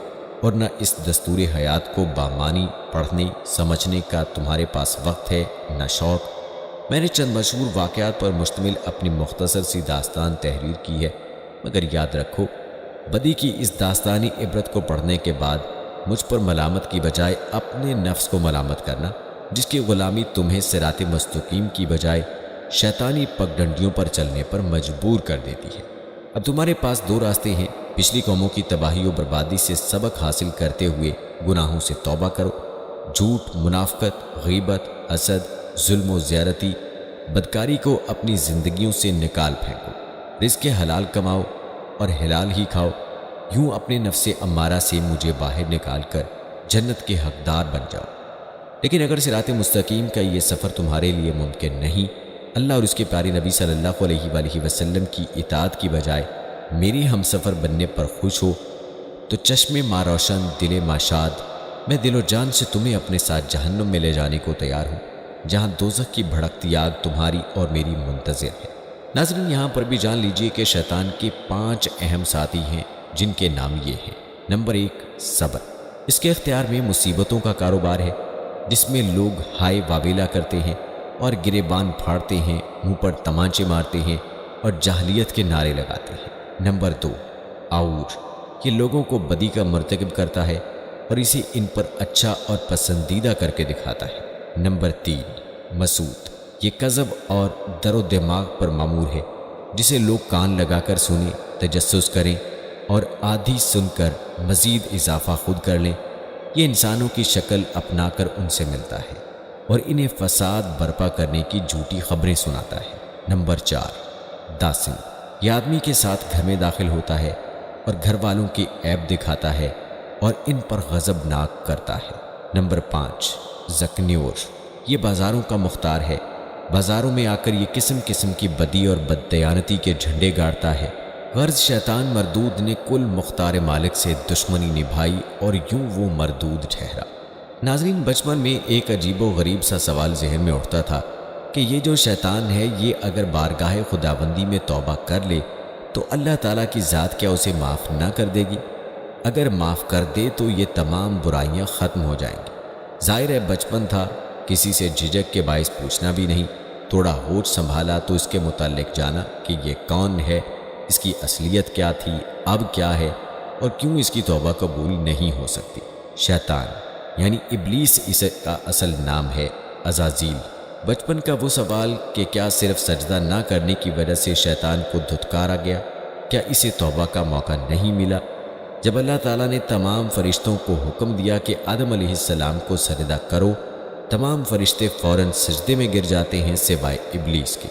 اور نہ اس دستور حیات کو بامانی پڑھنے سمجھنے کا تمہارے پاس وقت ہے نہ شوق۔ میں نے چند مشہور واقعات پر مشتمل اپنی مختصر سی داستان تحریر کی ہے، مگر یاد رکھو، بدی کی اس داستانی عبرت کو پڑھنے کے بعد مجھ پر ملامت کی بجائے اپنے نفس کو ملامت کرنا، جس کی غلامی تمہیں صراط مستقیم کی بجائے شیطانی پگڈنڈیوں پر چلنے پر مجبور کر دیتی ہے۔ اب تمہارے پاس 2 راستے ہیں۔ پچھلی قوموں کی تباہی و بربادی سے سبق حاصل کرتے ہوئے گناہوں سے توبہ کرو، جھوٹ، منافقت، غیبت، حسد، ظلم و زیارتی، بدکاری کو اپنی زندگیوں سے نکال پھینکو، رزق حلال کماؤ اور حلال ہی کھاؤ، یوں اپنے نفس امارہ سے مجھے باہر نکال کر جنت کے حقدار بن جاؤ۔ لیکن اگر صراط مستقیم کا یہ سفر تمہارے لیے ممکن نہیں، اللہ اور اس کے پیارے نبی صلی اللہ علیہ وآلہ وسلم کی اطاعت کی بجائے میری ہم سفر بننے پر خوش ہو، تو چشم ماں روشن دل ماں شاد، میں دل و جان سے تمہیں اپنے ساتھ جہنم میں لے جانے کو تیار ہوں، جہاں دوزخ کی بھڑکتی آگ تمہاری اور میری منتظر ہے۔ ناظرین، یہاں پر بھی جان لیجئے کہ شیطان کے 5 اہم ساتھی ہیں، جن کے نام یہ ہیں۔ نمبر 1، صبر۔ اس کے اختیار میں مصیبتوں کا کاروبار ہے، جس میں لوگ ہائے واویلا کرتے ہیں اور گریبان پھاڑتے ہیں، منہ پر تمانچے مارتے ہیں اور جاہلیت کے نعرے لگاتے ہیں۔ نمبر 2، عور۔ یہ لوگوں کو بدی کا مرتکب کرتا ہے اور اسے ان پر اچھا اور پسندیدہ کر کے دکھاتا ہے۔ نمبر 3، مسعود۔ یہ کذب اور در و دماغ پر معمور ہے، جسے لوگ کان لگا کر سنیں، تجسس کریں اور آدھی سن کر مزید اضافہ خود کر لیں۔ یہ انسانوں کی شکل اپنا کر ان سے ملتا ہے اور انہیں فساد برپا کرنے کی جھوٹی خبریں سناتا ہے۔ نمبر 4، داسن۔ یہ آدمی کے ساتھ گھر میں داخل ہوتا ہے اور گھر والوں کی عیب دکھاتا ہے اور ان پر غضبناک کرتا ہے۔ نمبر 5، زکنیور۔ یہ بازاروں کا مختار ہے، بازاروں میں آ کر یہ قسم قسم کی بدی اور بددیانتی کے جھنڈے گاڑتا ہے۔ غرض شیطان مردود نے کل مختار مالک سے دشمنی نبھائی اور یوں وہ مردود ٹھہرا۔ ناظرین، بچپن میں ایک عجیب و غریب سا سوال ذہن میں اٹھتا تھا کہ یہ جو شیطان ہے، یہ اگر بارگاہ خداوندی میں توبہ کر لے تو اللہ تعالیٰ کی ذات کیا اسے معاف نہ کر دے گی؟ اگر معاف کر دے تو یہ تمام برائیاں ختم ہو جائیں گی۔ ظاہر ہے بچپن تھا، کسی سے جھجک کے باعث پوچھنا بھی نہیں، تھوڑا ہوش سنبھالا تو اس کے متعلق جانا کہ یہ کون ہے، اس کی اصلیت کیا تھی، اب کیا ہے اور کیوں اس کی توبہ قبول نہیں ہو سکتی۔ شیطان یعنی ابلیس اس کا اصل نام ہے، عزازیل۔ بچپن کا وہ سوال کہ کیا صرف سجدہ نہ کرنے کی وجہ سے شیطان کو دھتکارا گیا؟ کیا اسے توبہ کا موقع نہیں ملا؟ جب اللہ تعالیٰ نے تمام فرشتوں کو حکم دیا کہ آدم علیہ السلام کو سجدہ کرو، تمام فرشتے فوراً سجدے میں گر جاتے ہیں سوائے ابلیس کے۔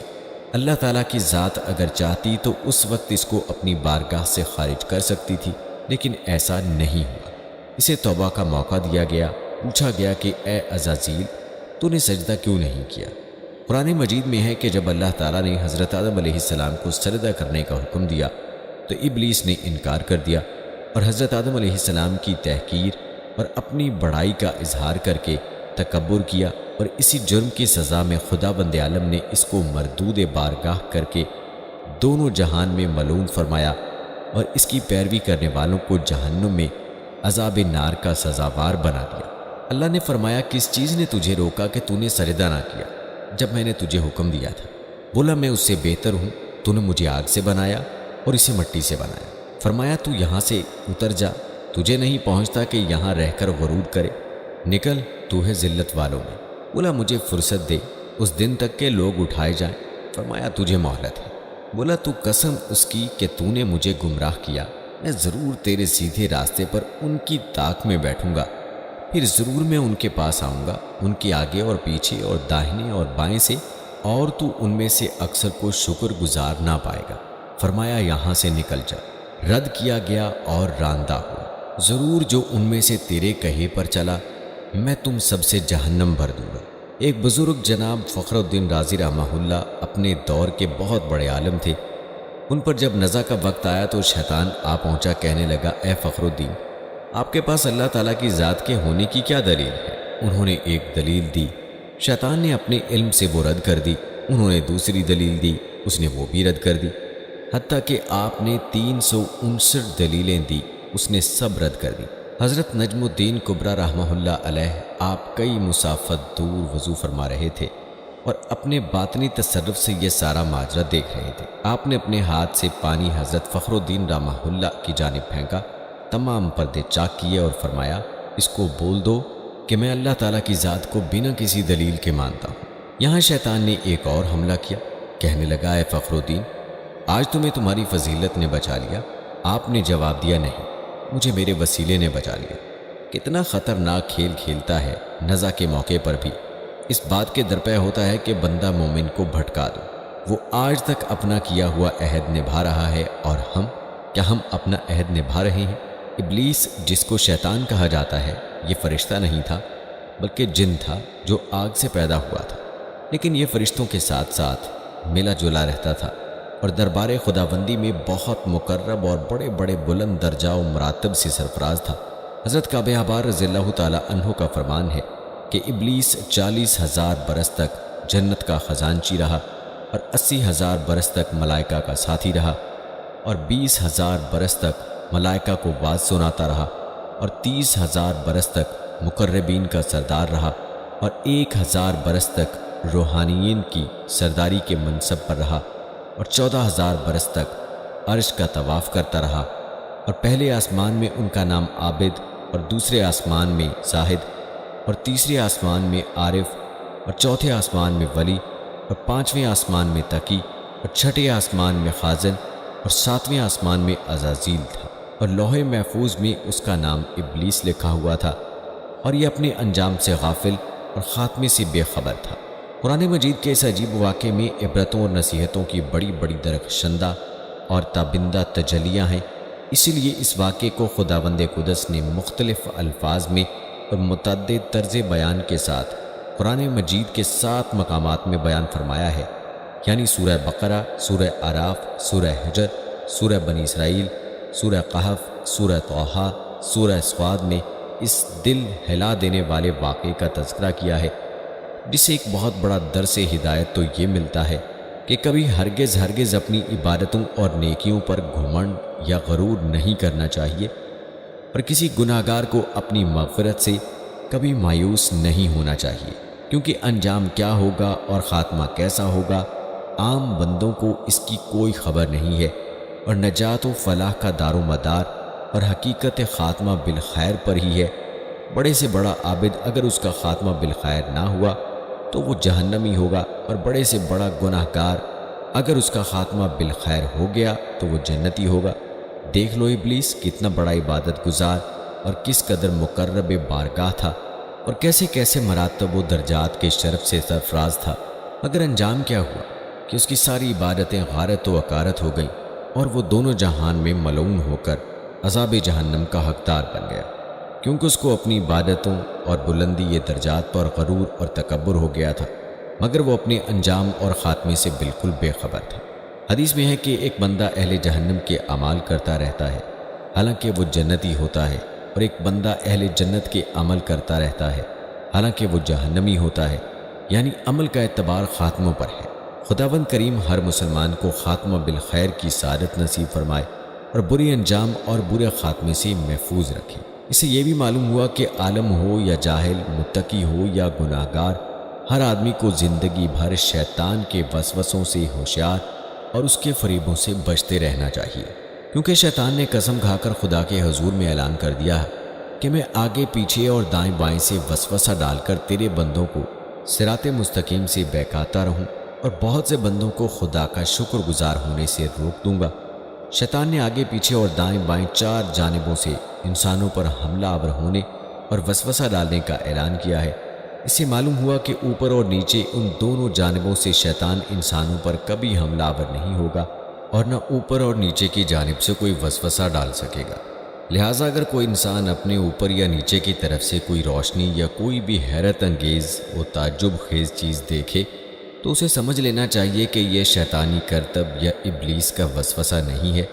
اللہ تعالیٰ کی ذات اگر چاہتی تو اس وقت اس کو اپنی بارگاہ سے خارج کر سکتی تھی، لیکن ایسا نہیں ہوا۔ اسے توبہ کا موقع دیا گیا، پوچھا گیا کہ اے عزازیل، تو نے سجدہ کیوں نہیں کیا؟ قرآن مجید میں ہے کہ جب اللہ تعالیٰ نے حضرت آدم علیہ السلام کو سجدہ کرنے کا حکم دیا تو ابلیس نے انکار کر دیا اور حضرت آدم علیہ السلام کی تحقیر اور اپنی بڑائی کا اظہار کر کے تکبر کیا، اور اسی جرم کی سزا میں خدا بند عالم نے اس کو مردود بارگاہ کر کے دونوں جہان میں ملعون فرمایا اور اس کی پیروی کرنے والوں کو جہنم میں عذاب نار کا سزاوار بنا دیا۔ اللہ نے فرمایا، کس چیز نے تجھے روکا کہ تو نے سجدہ نہ کیا جب میں نے تجھے حکم دیا تھا؟ بولا، میں اس سے بہتر ہوں، تو نے مجھے آگ سے بنایا اور اسے مٹی سے بنایا۔ فرمایا، تو یہاں سے اتر جا، تجھے نہیں پہنچتا کہ یہاں رہ کر غرور کرے، نکل، تو ہے ذلت والوں میں۔ بولا، مجھے فرصت دے اس دن تک کہ لوگ اٹھائے جائیں۔ فرمایا، تجھے مہلت ہے۔ بولا، تو قسم اس کی کہ تو نے مجھے گمراہ کیا، میں ضرور تیرے سیدھے راستے پر ان کی طاق میں بیٹھوں گا، پھر ضرور میں ان کے پاس آؤں گا، ان کے آگے اور پیچھے اور داہنے اور بائیں سے، اور تو ان میں سے اکثر کو شکر گزار نہ پائے گا۔ فرمایا، یہاں سے نکل جا۔ رد کیا گیا اور راندہ ہوا۔ ضرور جو ان میں سے تیرے کہے پر چلا، میں تم سب سے جہنم بھر دوں گا۔ ایک بزرگ جناب فخر الدین رازی رحمہ اللہ اپنے دور کے بہت بڑے عالم تھے۔ ان پر جب نزع کا وقت آیا تو شیطان آ پہنچا، کہنے لگا، اے فخر الدین، آپ کے پاس اللہ تعالیٰ کی ذات کے ہونے کی کیا دلیل ہے؟ انہوں نے ایک دلیل دی، شیطان نے اپنے علم سے وہ رد کر دی۔ انہوں نے دوسری دلیل دی، اس نے وہ بھی رد کر دی، حتیٰ کہ آپ نے 359 دلیلیں دی، اس نے سب رد کر دی۔ حضرت نجم الدین کبریٰ رحمہ اللہ علیہ، آپ کئی مسافت دور وضو فرما رہے تھے اور اپنے باطنی تصرف سے یہ سارا ماجرا دیکھ رہے تھے۔ آپ نے اپنے ہاتھ سے پانی حضرت فخر الدین رحمہ اللہ کی جانب پھینکا، تمام پردے چاک کیے اور فرمایا، اس کو بول دو کہ میں اللہ تعالیٰ کی ذات کو بنا کسی دلیل کے مانتا ہوں۔ یہاں شیطان نے ایک اور حملہ کیا، کہنے لگا، اے فخر الدین، آج تمہیں تمہاری فضیلت نے بچا لیا۔ آپ نے جواب دیا، نہیں، مجھے میرے وسیلے نے بچا لیا۔ کتنا خطرناک کھیل کھیلتا ہے نزع کے موقع پر بھی۔ اس بات کے درپے ہوتا ہے کہ بندہ مومن کو بھٹکا دو۔ وہ آج تک اپنا کیا ہوا عہد نبھا رہا ہے اور ہم کیا ہم اپنا عہد نبھا رہے ہیں؟ ابلیس جس کو شیطان کہا جاتا ہے یہ فرشتہ نہیں تھا بلکہ جن تھا جو آگ سے پیدا ہوا تھا، لیکن یہ فرشتوں کے ساتھ ساتھ ملا جلا رہتا تھا اور دربار خداوندی میں بہت مقرب اور بڑے بڑے بلند درجہ و مراتب سے سرفراز تھا۔ حضرت کعب احبار رضی اللہ تعالیٰ عنہ کا فرمان ہے کہ ابلیس 40,000 برس تک جنت کا خزانچی رہا اور 80,000 برس تک ملائکہ کا ساتھی رہا اور 20,000 برس تک ملائکہ کو باز سناتا رہا اور 30,000 برس تک مقربین کا سردار رہا اور 1,000 برس تک روحانیین کی سرداری کے منصب پر رہا اور 14,000 برس تک عرش کا طواف کرتا رہا، اور پہلے آسمان میں ان کا نام عابد اور دوسرے آسمان میں زاہد اور تیسرے آسمان میں عارف اور چوتھے آسمان میں ولی اور پانچویں آسمان میں تقی اور چھٹے آسمان میں خازن اور ساتویں آسمان میں عزازیل تھا، اور لوح محفوظ میں اس کا نام ابلیس لکھا ہوا تھا، اور یہ اپنے انجام سے غافل اور خاتمے سے بے خبر تھا۔ قرآن مجید کے اس عجیب واقعے میں عبرتوں اور نصیحتوں کی بڑی بڑی درخشندہ اور تابندہ تجلیاں ہیں، اسی لیے اس واقعے کو خداوند قدس نے مختلف الفاظ میں اور متعدد طرز بیان کے ساتھ قرآن مجید کے 7 مقامات میں بیان فرمایا ہے، یعنی سورہ بقرہ، سورہ اعراف، سورہ حجر، سورہ بنی اسرائیل، سورہ قحف، سورہ طٰہٰ، سورہ صاد میں اس دل ہلا دینے والے واقعے کا تذکرہ کیا ہے، جس سے ایک بہت بڑا درس ہدایت تو یہ ملتا ہے کہ کبھی ہرگز اپنی عبادتوں اور نیکیوں پر گھمنڈ یا غرور نہیں کرنا چاہیے، اور کسی گناہ گار کو اپنی مغفرت سے کبھی مایوس نہیں ہونا چاہیے، کیونکہ انجام کیا ہوگا اور خاتمہ کیسا ہوگا عام بندوں کو اس کی کوئی خبر نہیں ہے، اور نجات و فلاح کا دار و مدار اور حقیقت خاتمہ بالخیر پر ہی ہے۔ بڑے سے بڑا عابد اگر اس کا خاتمہ بالخیر نہ ہوا تو وہ جہنمی ہوگا، اور بڑے سے بڑا گناہ گار اگر اس کا خاتمہ بالخیر ہو گیا تو وہ جنتی ہوگا۔ دیکھ لو ابلیس کتنا بڑا عبادت گزار اور کس قدر مقرب بارگاہ تھا، اور کیسے کیسے مراتب و درجات کے شرف سے سرفراز تھا، مگر انجام کیا ہوا کہ اس کی ساری عبادتیں غارت و اکارت ہو گئیں، اور وہ دونوں جہان میں ملعون ہو کر عذاب جہنم کا حقدار بن گیا، کیونکہ اس کو اپنی عبادتوں اور بلندی درجات پر غرور اور تکبر ہو گیا تھا، مگر وہ اپنے انجام اور خاتمے سے بالکل بے خبر تھا۔ حدیث میں ہے کہ ایک بندہ اہل جہنم کے اعمال کرتا رہتا ہے حالانکہ وہ جنتی ہوتا ہے، اور ایک بندہ اہل جنت کے عمل کرتا رہتا ہے حالانکہ وہ جہنمی ہوتا ہے، یعنی عمل کا اعتبار خاتموں پر ہے۔ خداوند کریم ہر مسلمان کو خاتمہ بالخیر کی سعادت نصیب فرمائے اور بری انجام اور برے خاتمے سے محفوظ رکھے۔ اس سے یہ بھی معلوم ہوا کہ عالم ہو یا جاہل، متقی ہو یا گناہ گار، ہر آدمی کو زندگی بھر شیطان کے وسوسوں سے ہوشیار اور اس کے فریبوں سے بچتے رہنا چاہیے، کیونکہ شیطان نے قسم کھا کر خدا کے حضور میں اعلان کر دیا ہے کہ میں آگے پیچھے اور دائیں بائیں سے وسوسہ ڈال کر تیرے بندوں کو صراط مستقیم سے بہکاتا رہوں اور بہت سے بندوں کو خدا کا شکر گزار ہونے سے روک دوں گا۔ شیطان نے آگے پیچھے اور دائیں بائیں 4 جانبوں سے انسانوں پر حملہ آور ہونے اور وسوسہ ڈالنے کا اعلان کیا ہے۔ اس سے معلوم ہوا کہ اوپر اور نیچے ان دونوں جانبوں سے شیطان انسانوں پر کبھی حملہ آور نہیں ہوگا، اور نہ اوپر اور نیچے کی جانب سے کوئی وسوسہ ڈال سکے گا۔ لہٰذا اگر کوئی انسان اپنے اوپر یا نیچے کی طرف سے کوئی روشنی یا کوئی بھی حیرت انگیز و تعجب خیز چیز دیکھے تو اسے سمجھ لینا چاہیے کہ یہ شیطانی کرتب یا ابلیس کا وسوسہ نہیں ہے،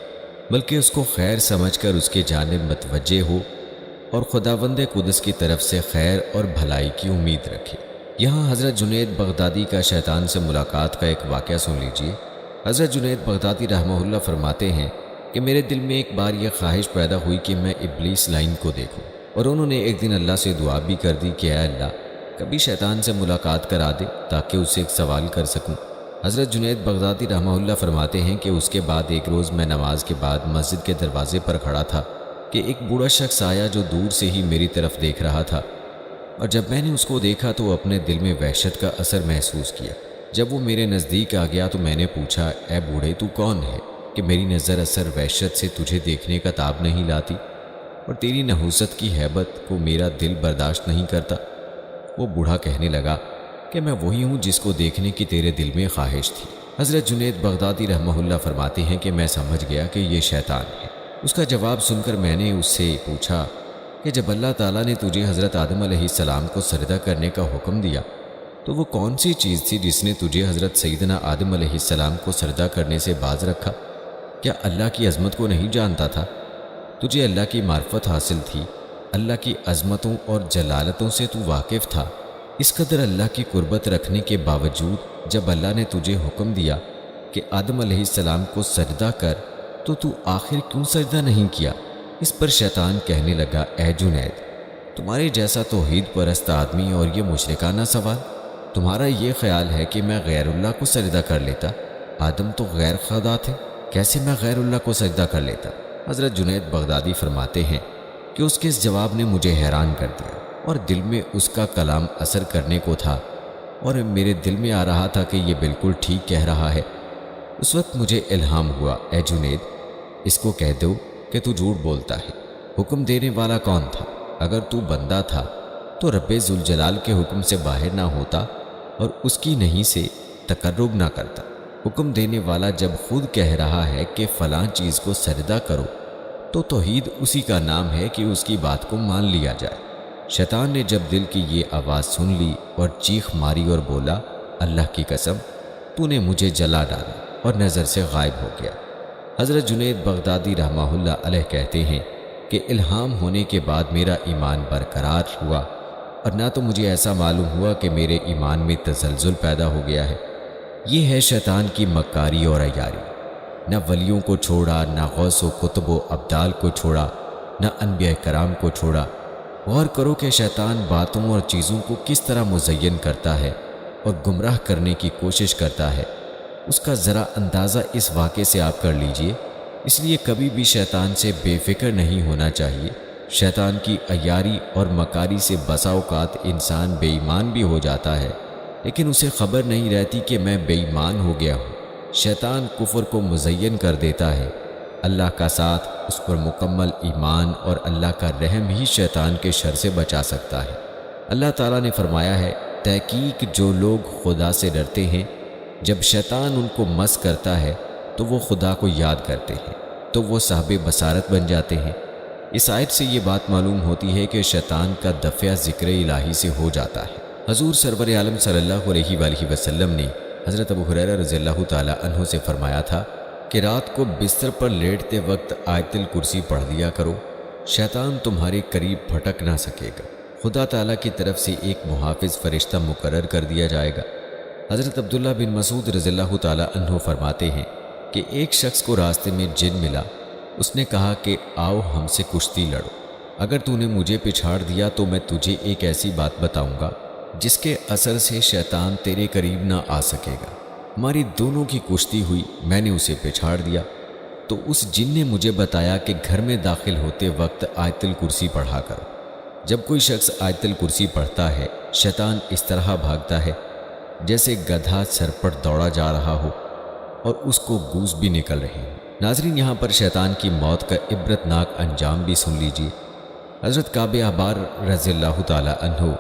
بلکہ اس کو خیر سمجھ کر اس کے جانب متوجہ ہو اور خداوند قدس کی طرف سے خیر اور بھلائی کی امید رکھے۔ یہاں حضرت جنید بغدادی کا شیطان سے ملاقات کا ایک واقعہ سن لیجیے۔ حضرت جنید بغدادی رحمہ اللہ فرماتے ہیں کہ میرے دل میں ایک بار یہ خواہش پیدا ہوئی کہ میں ابلیس لائن کو دیکھوں، اور انہوں نے ایک دن اللہ سے دعا بھی کر دی کہ اے اللہ کبھی شیطان سے ملاقات کرا دے تاکہ اسے ایک سوال کر سکوں۔ حضرت جنید بغدادی رحمہ اللہ فرماتے ہیں کہ اس کے بعد ایک روز میں نماز کے بعد مسجد کے دروازے پر کھڑا تھا کہ ایک بوڑھا شخص آیا جو دور سے ہی میری طرف دیکھ رہا تھا، اور جب میں نے اس کو دیکھا تو اپنے دل میں وحشت کا اثر محسوس کیا۔ جب وہ میرے نزدیک آ گیا تو میں نے پوچھا اے بوڑھے تو کون ہے کہ میری نظر اثر وحشت سے تجھے دیکھنے کا تاب نہیں لاتی، اور تیری نحوست کی ہیبت کو میرا دل برداشت نہیں کرتا۔ وہ بوڑھا کہنے لگا کہ میں وہی ہوں جس کو دیکھنے کی تیرے دل میں خواہش تھی۔ حضرت جنید بغدادی رحمہ اللہ فرماتے ہیں کہ میں سمجھ گیا کہ یہ شیطان ہے، اس کا جواب سن کر میں نے اس سے پوچھا کہ جب اللہ تعالیٰ نے تجھے حضرت آدم علیہ السلام کو سجدہ کرنے کا حکم دیا تو وہ کون سی چیز تھی جس نے تجھے حضرت سیدنا آدم علیہ السلام کو سجدہ کرنے سے باز رکھا؟ کیا اللہ کی عظمت کو نہیں جانتا تھا؟ تجھے اللہ کی معرفت حاصل تھی، اللہ کی عظمتوں اور جلالتوں سے تو واقف تھا۔ اس قدر اللہ کی قربت رکھنے کے باوجود جب اللہ نے تجھے حکم دیا کہ آدم علیہ السلام کو سجدہ کر تو آخر کیوں سجدہ نہیں کیا؟ اس پر شیطان کہنے لگا، اے جنید، تمہارے جیسا توحید پرست آدمی اور یہ مشرکانہ سوال، تمہارا یہ خیال ہے کہ میں غیر اللہ کو سجدہ کر لیتا؟ آدم تو غیر خدا تھے، کیسے میں غیر اللہ کو سجدہ کر لیتا؟ حضرت جنید بغدادی فرماتے ہیں کہ اس کے اس جواب نے مجھے حیران کر دیا اور دل میں اس کا کلام اثر کرنے کو تھا اور میرے دل میں آ رہا تھا کہ یہ بالکل ٹھیک کہہ رہا ہے۔ اس وقت مجھے الہام ہوا، اے جنید، اس کو کہہ دو کہ تو جھوٹ بولتا ہے۔ حکم دینے والا کون تھا؟ اگر تو بندہ تھا تو رب ذوالجلال کے حکم سے باہر نہ ہوتا اور اس کی نہیں سے تقرب نہ کرتا۔ حکم دینے والا جب خود کہہ رہا ہے کہ فلاں چیز کو سجدہ کرو تو توحید اسی کا نام ہے کہ اس کی بات کو مان لیا جائے۔ شیطان نے جب دل کی یہ آواز سن لی اور چیخ ماری اور بولا، اللہ کی قسم، تو نے مجھے جلا ڈالا اور نظر سے غائب ہو گیا۔ حضرت جنید بغدادی رحمہ اللہ علیہ کہتے ہیں کہ الہام ہونے کے بعد میرا ایمان برقرار ہوا اور نہ تو مجھے ایسا معلوم ہوا کہ میرے ایمان میں تزلزل پیدا ہو گیا ہے۔ یہ ہے شیطان کی مکاری اور عیاری، نہ ولیوں کو چھوڑا، نہ غوث و قطب و ابدال کو چھوڑا، نہ انبیاء کرام کو چھوڑا۔ غور کرو کہ شیطان باتوں اور چیزوں کو کس طرح مزین کرتا ہے اور گمراہ کرنے کی کوشش کرتا ہے، اس کا ذرا اندازہ اس واقعے سے آپ کر لیجئے۔ اس لیے کبھی بھی شیطان سے بے فکر نہیں ہونا چاہیے۔ شیطان کی عیاری اور مکاری سے بسا اوقات انسان بے ایمان بھی ہو جاتا ہے، لیکن اسے خبر نہیں رہتی کہ میں بے ایمان ہو گیا ہوں۔ شیطان کفر کو مزین کر دیتا ہے، اللہ کا ساتھ اس پر مکمل ایمان اور اللہ کا رحم ہی شیطان کے شر سے بچا سکتا ہے۔ اللہ تعالیٰ نے فرمایا ہے، تحقیق جو لوگ خدا سے ڈرتے ہیں جب شیطان ان کو مس کرتا ہے تو وہ خدا کو یاد کرتے ہیں تو وہ صاحب بصارت بن جاتے ہیں۔ اس آیت سے یہ بات معلوم ہوتی ہے کہ شیطان کا دفع ذکر الہی سے ہو جاتا ہے۔ حضور سرور عالم صلی اللہ علیہ وآلہ وسلم نے حضرت ابو ہریرہ رضی اللہ تعالی عنہ سے فرمایا تھا کہ رات کو بستر پر لیٹتے وقت آیت الکرسی پڑھ لیا کرو، شیطان تمہارے قریب پھٹک نہ سکے گا، خدا تعالیٰ کی طرف سے ایک محافظ فرشتہ مقرر کر دیا جائے گا۔ حضرت عبداللہ بن مسعود رضی اللہ تعالی عنہ فرماتے ہیں کہ ایک شخص کو راستے میں جن ملا، اس نے کہا کہ آؤ ہم سے کشتی لڑو، اگر تو نے مجھے پچھاڑ دیا تو میں تجھے ایک ایسی بات بتاؤں گا جس کے اثر سے شیطان تیرے قریب نہ آ سکے گا۔ ہماری دونوں کی کشتی ہوئی، میں نے اسے پچھاڑ دیا تو اس جن نے مجھے بتایا کہ گھر میں داخل ہوتے وقت آیت الکرسی پڑھا کرو۔ جب کوئی شخص آیت الکرسی پڑھتا ہے، شیطان اس طرح بھاگتا ہے جیسے گدھا سرپٹ دوڑا جا رہا ہو اور اس کو گوز بھی نکل رہے ہیں۔ ناظرین، یہاں پر شیطان کی موت کا عبرتناک انجام بھی سن لیجیے۔ حضرت کعب احبار رضی اللہ تعالی عنہ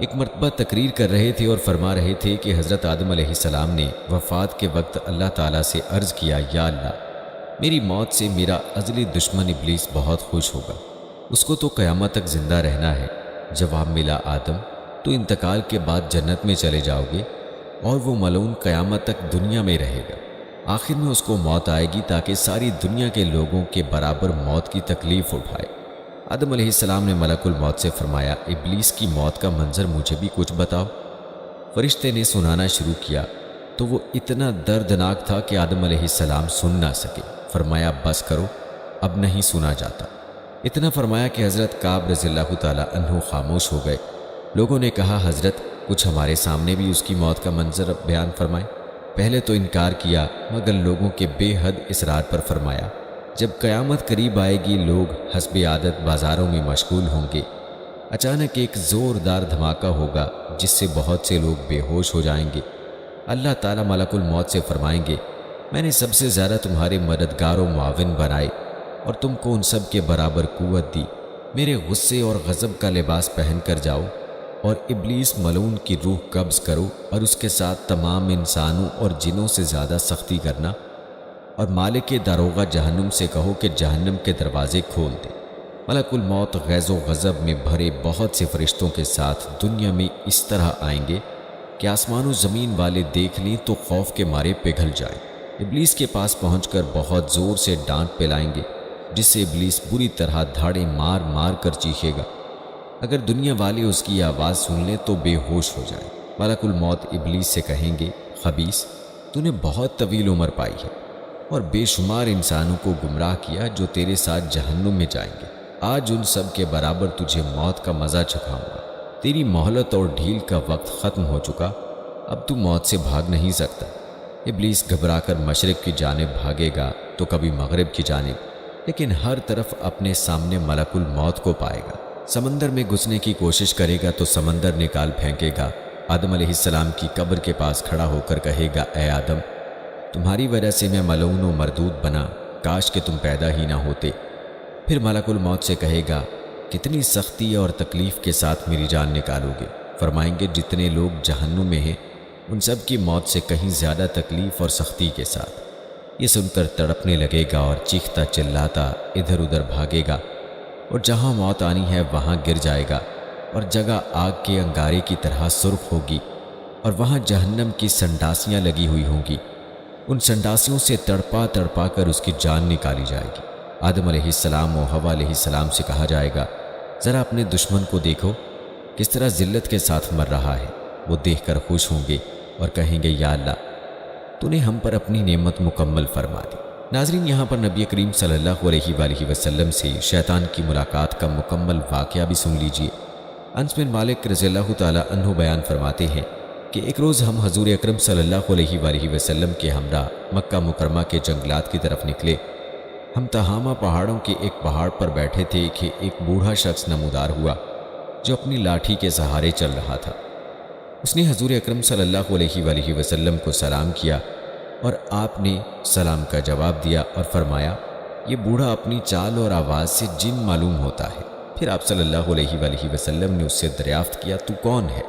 ایک مرتبہ تقریر کر رہے تھے اور فرما رہے تھے کہ حضرت آدم علیہ السلام نے وفات کے وقت اللہ تعالیٰ سے عرض کیا، یا اللہ، میری موت سے میرا ازلی دشمن ابلیس بہت خوش ہوگا، اس کو تو قیامت تک زندہ رہنا ہے۔ جواب ملا، آدم، تو انتقال کے بعد جنت میں چلے جاؤ گے اور وہ ملعون قیامت تک دنیا میں رہے گا۔ آخر میں اس کو موت آئے گی تاکہ ساری دنیا کے لوگوں کے برابر موت کی تکلیف اٹھائے۔ آدم علیہ السلام نے ملک الموت سے فرمایا، ابلیس کی موت کا منظر مجھے بھی کچھ بتاؤ۔ فرشتے نے سنانا شروع کیا تو وہ اتنا دردناک تھا کہ آدم علیہ السلام سن نہ سکے۔ فرمایا، بس کرو، اب نہیں سنا جاتا۔ اتنا فرمایا کہ حضرت کعب رضی اللہ تعالی عنہ خاموش ہو گئے۔ لوگوں نے کہا، حضرت، کچھ ہمارے سامنے بھی اس کی موت کا منظر بیان فرمائیں۔ پہلے تو انکار کیا، مگر لوگوں کے بے حد اصرار پر فرمایا، جب قیامت قریب آئے گی لوگ حسب عادت بازاروں میں مشغول ہوں گے، اچانک ایک زوردار دھماکہ ہوگا جس سے بہت سے لوگ بے ہوش ہو جائیں گے۔ اللہ تعالیٰ ملک الموت سے فرمائیں گے، میں نے سب سے زیادہ تمہارے مددگار و معاون بنائے اور تم کو ان سب کے برابر قوت دی، میرے غصے اور غضب کا لباس پہن کر جاؤ اور ابلیس ملعون کی روح قبض کرو اور اس کے ساتھ تمام انسانوں اور جنوں سے زیادہ سختی کرنا۔ اور مالک کے داروغہ جہنم سے کہو کہ جہنم کے دروازے کھول دے۔ ملک الموت غیظ و غضب میں بھرے بہت سے فرشتوں کے ساتھ دنیا میں اس طرح آئیں گے کہ آسمان و زمین والے دیکھ لیں تو خوف کے مارے پگھل جائیں۔ ابلیس کے پاس پہنچ کر بہت زور سے ڈانٹ پلائیں گے، جس سے ابلیس بری طرح دھاڑے مار مار کر چیخے گا۔ اگر دنیا والے اس کی آواز سن لیں تو بے ہوش ہو جائیں۔ ملک الموت ابلیس سے کہیں گے، خبیث، تو نے بہت طویل عمر پائی ہے اور بے شمار انسانوں کو گمراہ کیا جو تیرے ساتھ جہنم میں جائیں گے۔ آج ان سب کے برابر تجھے موت کا مزہ چکھاؤں گا۔ تیری مہلت اور ڈھیل کا وقت ختم ہو چکا، اب تو موت سے بھاگ نہیں سکتا۔ ابلیس گھبرا کر مشرق کی جانب بھاگے گا تو کبھی مغرب کی جانب، لیکن ہر طرف اپنے سامنے ملک الموت کو پائے گا۔ سمندر میں گھسنے کی کوشش کرے گا تو سمندر نکال پھینکے گا۔ آدم علیہ السلام کی قبر کے پاس کھڑا ہو کر کہے گا، اے آدم، تمہاری وجہ سے میں ملعون و مردود بنا، کاش کہ تم پیدا ہی نہ ہوتے۔ پھر ملک الموت سے کہے گا، کتنی سختی اور تکلیف کے ساتھ میری جان نکالو گے؟ فرمائیں گے، جتنے لوگ جہنم میں ہیں ان سب کی موت سے کہیں زیادہ تکلیف اور سختی کے ساتھ۔ یہ سن کر تڑپنے لگے گا اور چیختا چلاتا ادھر ادھر بھاگے گا، اور جہاں موت آنی ہے وہاں گر جائے گا، اور جگہ آگ کے انگارے کی طرح سرخ ہوگی، اور وہاں جہنم کی سنڈاسیاں لگی ہوئی ہوں گی۔ ان سنڈاسیوں سے تڑپا تڑپا کر اس کی جان نکالی جائے گی۔ آدم علیہ السلام و حوا علیہ السلام سے کہا جائے گا، ذرا اپنے دشمن کو دیکھو کس طرح ذلت کے ساتھ مر رہا ہے۔ وہ دیکھ کر خوش ہوں گے اور کہیں گے، یا اللہ، تو نے ہم پر اپنی نعمت مکمل فرما دی۔ ناظرین، یہاں پر نبی کریم صلی اللہ علیہ وآلہ وسلم سے شیطان کی ملاقات کا مکمل واقعہ بھی سن لیجئے۔ انس بن مالک رضی اللہ تعالی عنہ بیان فرماتے ہیں کہ ایک روز ہم حضور اکرم صلی اللہ علیہ وآلہ وسلم کے ہمراہ مکہ مکرمہ کے جنگلات کی طرف نکلے۔ ہم تہامہ پہاڑوں کے ایک پہاڑ پر بیٹھے تھے کہ ایک بوڑھا شخص نمودار ہوا جو اپنی لاٹھی کے سہارے چل رہا تھا۔ اس نے حضور اکرم صلی اللہ علیہ وآلہ وسلم کو سلام کیا اور آپ نے سلام کا جواب دیا اور فرمایا، یہ بوڑھا اپنی چال اور آواز سے جن معلوم ہوتا ہے۔ پھر آپ صلی اللہ علیہ وآلہ وسلم نے اس سے دریافت کیا، تو کون ہے؟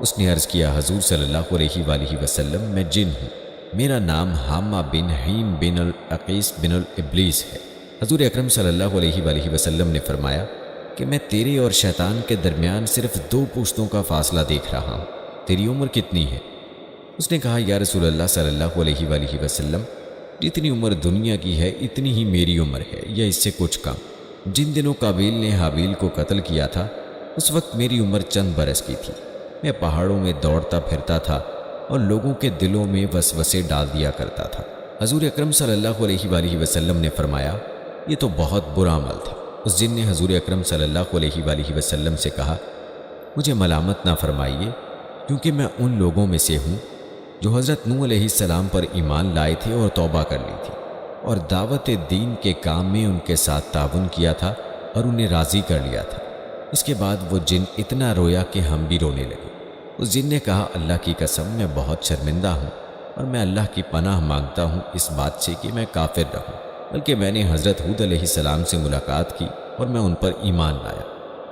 اس نے عرض کیا، حضور صلی اللہ علیہ وآلہ وسلم، میں جن ہوں، میرا نام حامہ بن حیم بن العقیس بن الابلیس ہے۔ حضور اکرم صلی اللہ علیہ وآلہ وسلم نے فرمایا کہ میں تیرے اور شیطان کے درمیان صرف 2 پشتوں کا فاصلہ دیکھ رہا ہوں، تیری عمر کتنی ہے؟ اس نے کہا، یا رسول اللہ صلی اللہ علیہ وآلہ وسلم، جتنی عمر دنیا کی ہے اتنی ہی میری عمر ہے، یا اس سے کچھ کم۔ جن دنوں قابیل نے حابیل کو قتل کیا تھا اس وقت میری عمر چند برس کی تھی۔ میں پہاڑوں میں دوڑتا پھرتا تھا اور لوگوں کے دلوں میں وسوسے ڈال دیا کرتا تھا۔ حضور اکرم صلی اللہ علیہ وآلہ وسلم نے فرمایا، یہ تو بہت برا عمل تھا۔ اس جن نے حضور اکرم صلی اللہ علیہ وآلہ وسلم سے کہا، مجھے ملامت نہ فرمائیے، کیونکہ میں ان لوگوں میں سے ہوں جو حضرت نوح علیہ السلام پر ایمان لائے تھے اور توبہ کر لی تھی، اور دعوت دین کے کام میں ان کے ساتھ تعاون کیا تھا اور انہیں راضی کر لیا تھا۔ اس کے بعد وہ جن اتنا رویا کہ ہم بھی رونے لگے۔ اس جن نے کہا، اللہ کی قسم، میں بہت شرمندہ ہوں اور میں اللہ کی پناہ مانگتا ہوں اس بات سے کہ میں کافر رہوں، بلکہ میں نے حضرت ہود علیہ السلام سے ملاقات کی اور میں ان پر ایمان لایا۔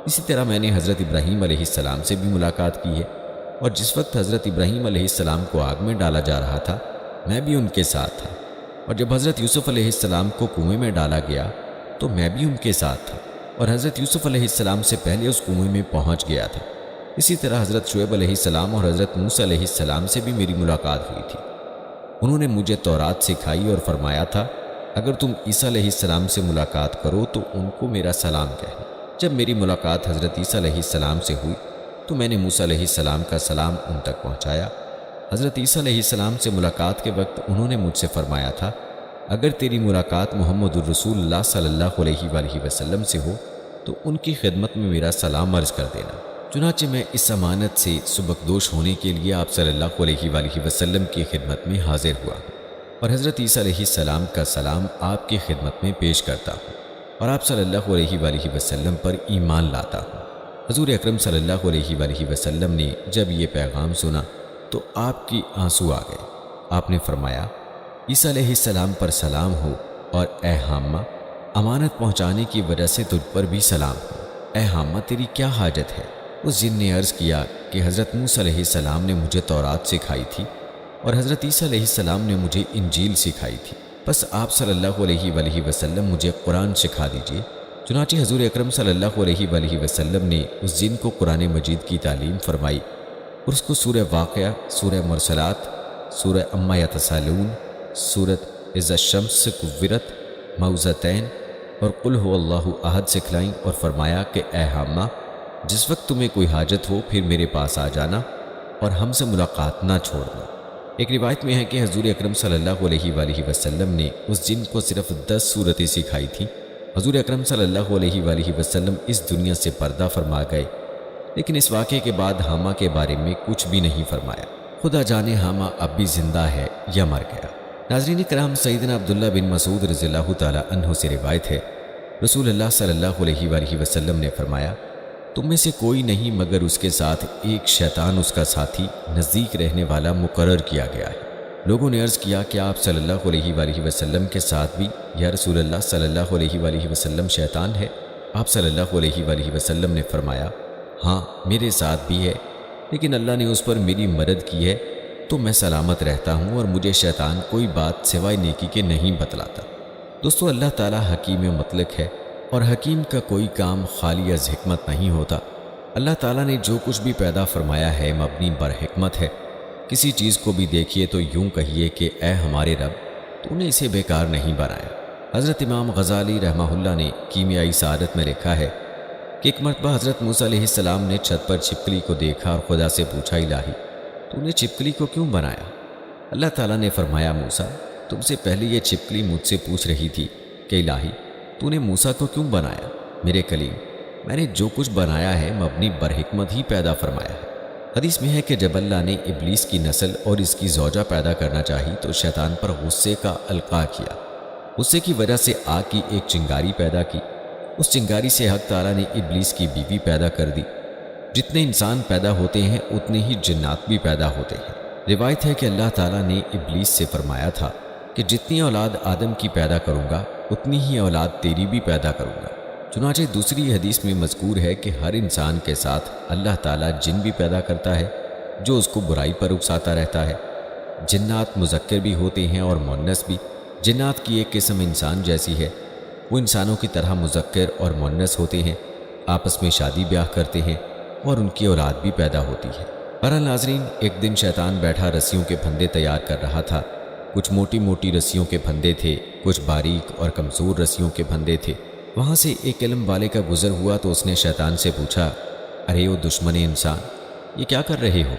اسی طرح میں نے حضرت ابراہیم علیہ السلام سے بھی ملاقات کی ہے، اور جس وقت حضرت ابراہیم علیہ السلام کو آگ میں ڈالا جا رہا تھا میں بھی ان کے ساتھ تھا، اور جب حضرت یوسف علیہ السلام کو کنویں میں ڈالا گیا تو میں بھی ان کے ساتھ تھا، اور حضرت یوسف علیہ السلام سے پہلے اس کنویں میں پہنچ گیا تھا۔ اسی طرح حضرت شعیب علیہ السلام اور حضرت موسیٰ علیہ السلام سے بھی میری ملاقات ہوئی تھی۔ انہوں نے مجھے تورات سکھائی اور فرمایا تھا، اگر تم عیسیٰ علیہ السلام سے ملاقات کرو تو ان کو میرا سلام کہنا۔ جب میری ملاقات حضرت عیسیٰ علیہ السلام سے ہوئی تو میں نے موسیٰ علیہ السلام کا سلام ان تک پہنچایا۔ حضرت عیسیٰ علیہ السلام سے ملاقات کے وقت انہوں نے مجھ سے فرمایا تھا، اگر تیری ملاقات محمد الرسول اللہ صلی اللہ علیہ وآلہ وسلم سے ہو تو ان کی خدمت میں میرا سلام عرض کر دینا۔ چنانچہ میں اس امانت سے سبکدوش ہونے کے لیے آپ صلی اللہ علیہ وآلہ وسلم کی خدمت میں حاضر ہوا ہوں، اور حضرت عیسیٰ علیہ السلام کا سلام آپ کی خدمت میں پیش کرتا ہوں، اور آپ صلی اللہ علیہ وآلہ وسلم پر ایمان لاتا ہوں۔ حضور اکرم صلی اللہ علیہ وآلہ وسلم نے جب یہ پیغام سنا تو آپ کی آنسو آ گئے۔ آپ نے فرمایا، عیسیٰ علیہ السلام پر سلام ہو، اور اے حامہ، امانت پہنچانے کی وجہ سے تجھ پر بھی سلام ہو۔ اے حامہ، تیری کیا حاجت ہے؟ اس جن نے عرض کیا کہ حضرت موسیٰ علیہ السلام نے مجھے تورات سکھائی تھی اور حضرت عیسیٰ علیہ السلام نے مجھے انجیل سکھائی تھی۔ بس آپ صلی اللہ علیہ وآلہ وسلم مجھے قرآن سکھا دیجیے۔ چنانچہ حضور اکرم صلی اللہ علیہ وآلہ وسلم نے اس جن کو قرآن مجید کی تعلیم فرمائی اور اس کو سورہ واقعہ، سورہ مرسلات، سورہ عما یتساءلون، سورۃ اذا الشمس کورت، معوذتین اور قل هو اللہ احد سکھلائیں اور فرمایا کہ اے حامہ، جس وقت تمہیں کوئی حاجت ہو پھر میرے پاس آ جانا اور ہم سے ملاقات نہ چھوڑنا۔ ایک روایت میں ہے کہ حضور اکرم صلی اللہ علیہ وآلہ وسلم نے اس جن کو صرف 10 صورتیں سکھائی تھیں۔ حضور اکرم صلی اللہ علیہ وآلہ وسلم اس دنیا سے پردہ فرما گئے، لیکن اس واقعے کے بعد حامہ کے بارے میں کچھ بھی نہیں فرمایا۔ خدا جانے حامہ اب بھی زندہ ہے یا مر گیا۔ ناظرین کرام، سیدنا عبداللہ بن مسعود رضی اللہ تعالی عنہ سے روایت ہے، رسول اللہ صلی اللہ علیہ وآلہ وسلم نے فرمایا، تم میں سے کوئی نہیں مگر اس کے ساتھ ایک شیطان اس کا ساتھی نزدیک رہنے والا مقرر کیا گیا ہے۔ لوگوں نے عرض کیا کہ آپ صلی اللہ علیہ وآلہ وسلم کے ساتھ بھی یا رسول اللہ صلی اللہ علیہ وآلہ وسلم شیطان ہے؟ آپ صلی اللہ علیہ وآلہ وسلم نے فرمایا، ہاں میرے ساتھ بھی ہے، لیکن اللہ نے اس پر میری مدد کی ہے تو میں سلامت رہتا ہوں اور مجھے شیطان کوئی بات سوائے نیکی کے نہیں بتلاتا۔ دوستو، اللہ تعالیٰ حکیم مطلق ہے اور حکیم کا کوئی کام خالی از حکمت نہیں ہوتا۔ اللہ تعالیٰ نے جو کچھ بھی پیدا فرمایا ہے مبنی بر حکمت ہے۔ کسی چیز کو بھی دیکھیے تو یوں کہیے کہ اے ہمارے رب، تو نے اسے بیکار نہیں بنایا۔ حضرت امام غزالی رحمہ اللہ نے کیمیائی سعادت میں لکھا ہے کہ ایک مرتبہ حضرت موسیٰ علیہ السلام نے چھت پر چھپکلی کو دیکھا اور خدا سے پوچھا، الہی تو نے چھپکلی کو کیوں بنایا؟ اللہ تعالیٰ نے فرمایا، موسیٰ تم سے پہلے یہ چھپکلی مجھ سے پوچھ رہی تھی کہ الہی تو نے موسیٰ کو کیوں بنایا؟ میرے کلیم، میں نے جو کچھ بنایا ہے مبنی بر حکمت ہی پیدا فرمایا ہے۔ حدیث میں ہے کہ جب اللہ نے ابلیس کی نسل اور اس کی زوجہ پیدا کرنا چاہی تو شیطان پر غصے کا القاء کیا۔ غصے کی وجہ سے آگ کی ایک چنگاری پیدا کی۔ اس چنگاری سے حق تعالیٰ نے ابلیس کی بیوی پیدا کر دی۔ جتنے انسان پیدا ہوتے ہیں اتنے ہی جنات بھی پیدا ہوتے ہیں۔ روایت ہے کہ اللہ تعالیٰ نے ابلیس سے فرمایا تھا کہ جتنی اولاد آدم کی پیدا کروں گا اتنی ہی اولاد تیری بھی پیدا کروں گا۔ چنانچہ دوسری حدیث میں مذکور ہے کہ ہر انسان کے ساتھ اللہ تعالیٰ جن بھی پیدا کرتا ہے جو اس کو برائی پر اکساتا رہتا ہے۔ جنات مذکر بھی ہوتے ہیں اور مؤنث بھی۔ جنات کی ایک قسم انسان جیسی ہے، وہ انسانوں کی طرح مذکر اور مؤنث ہوتے ہیں، آپس میں شادی بیاہ کرتے ہیں اور ان کی اولاد بھی پیدا ہوتی ہے۔ بہرحال ناظرین، ایک دن شیطان بیٹھا رسیوں کے پھندے تیار کر رہا تھا۔ کچھ موٹی موٹی رسیوں کے پھندے تھے، کچھ باریک اور کمزور رسیوں کے پھندے تھے۔ وہاں سے ایک علم والے کا گزر ہوا تو اس نے شیطان سے پوچھا، ارے او دشمن انسان، یہ کیا کر رہے ہو؟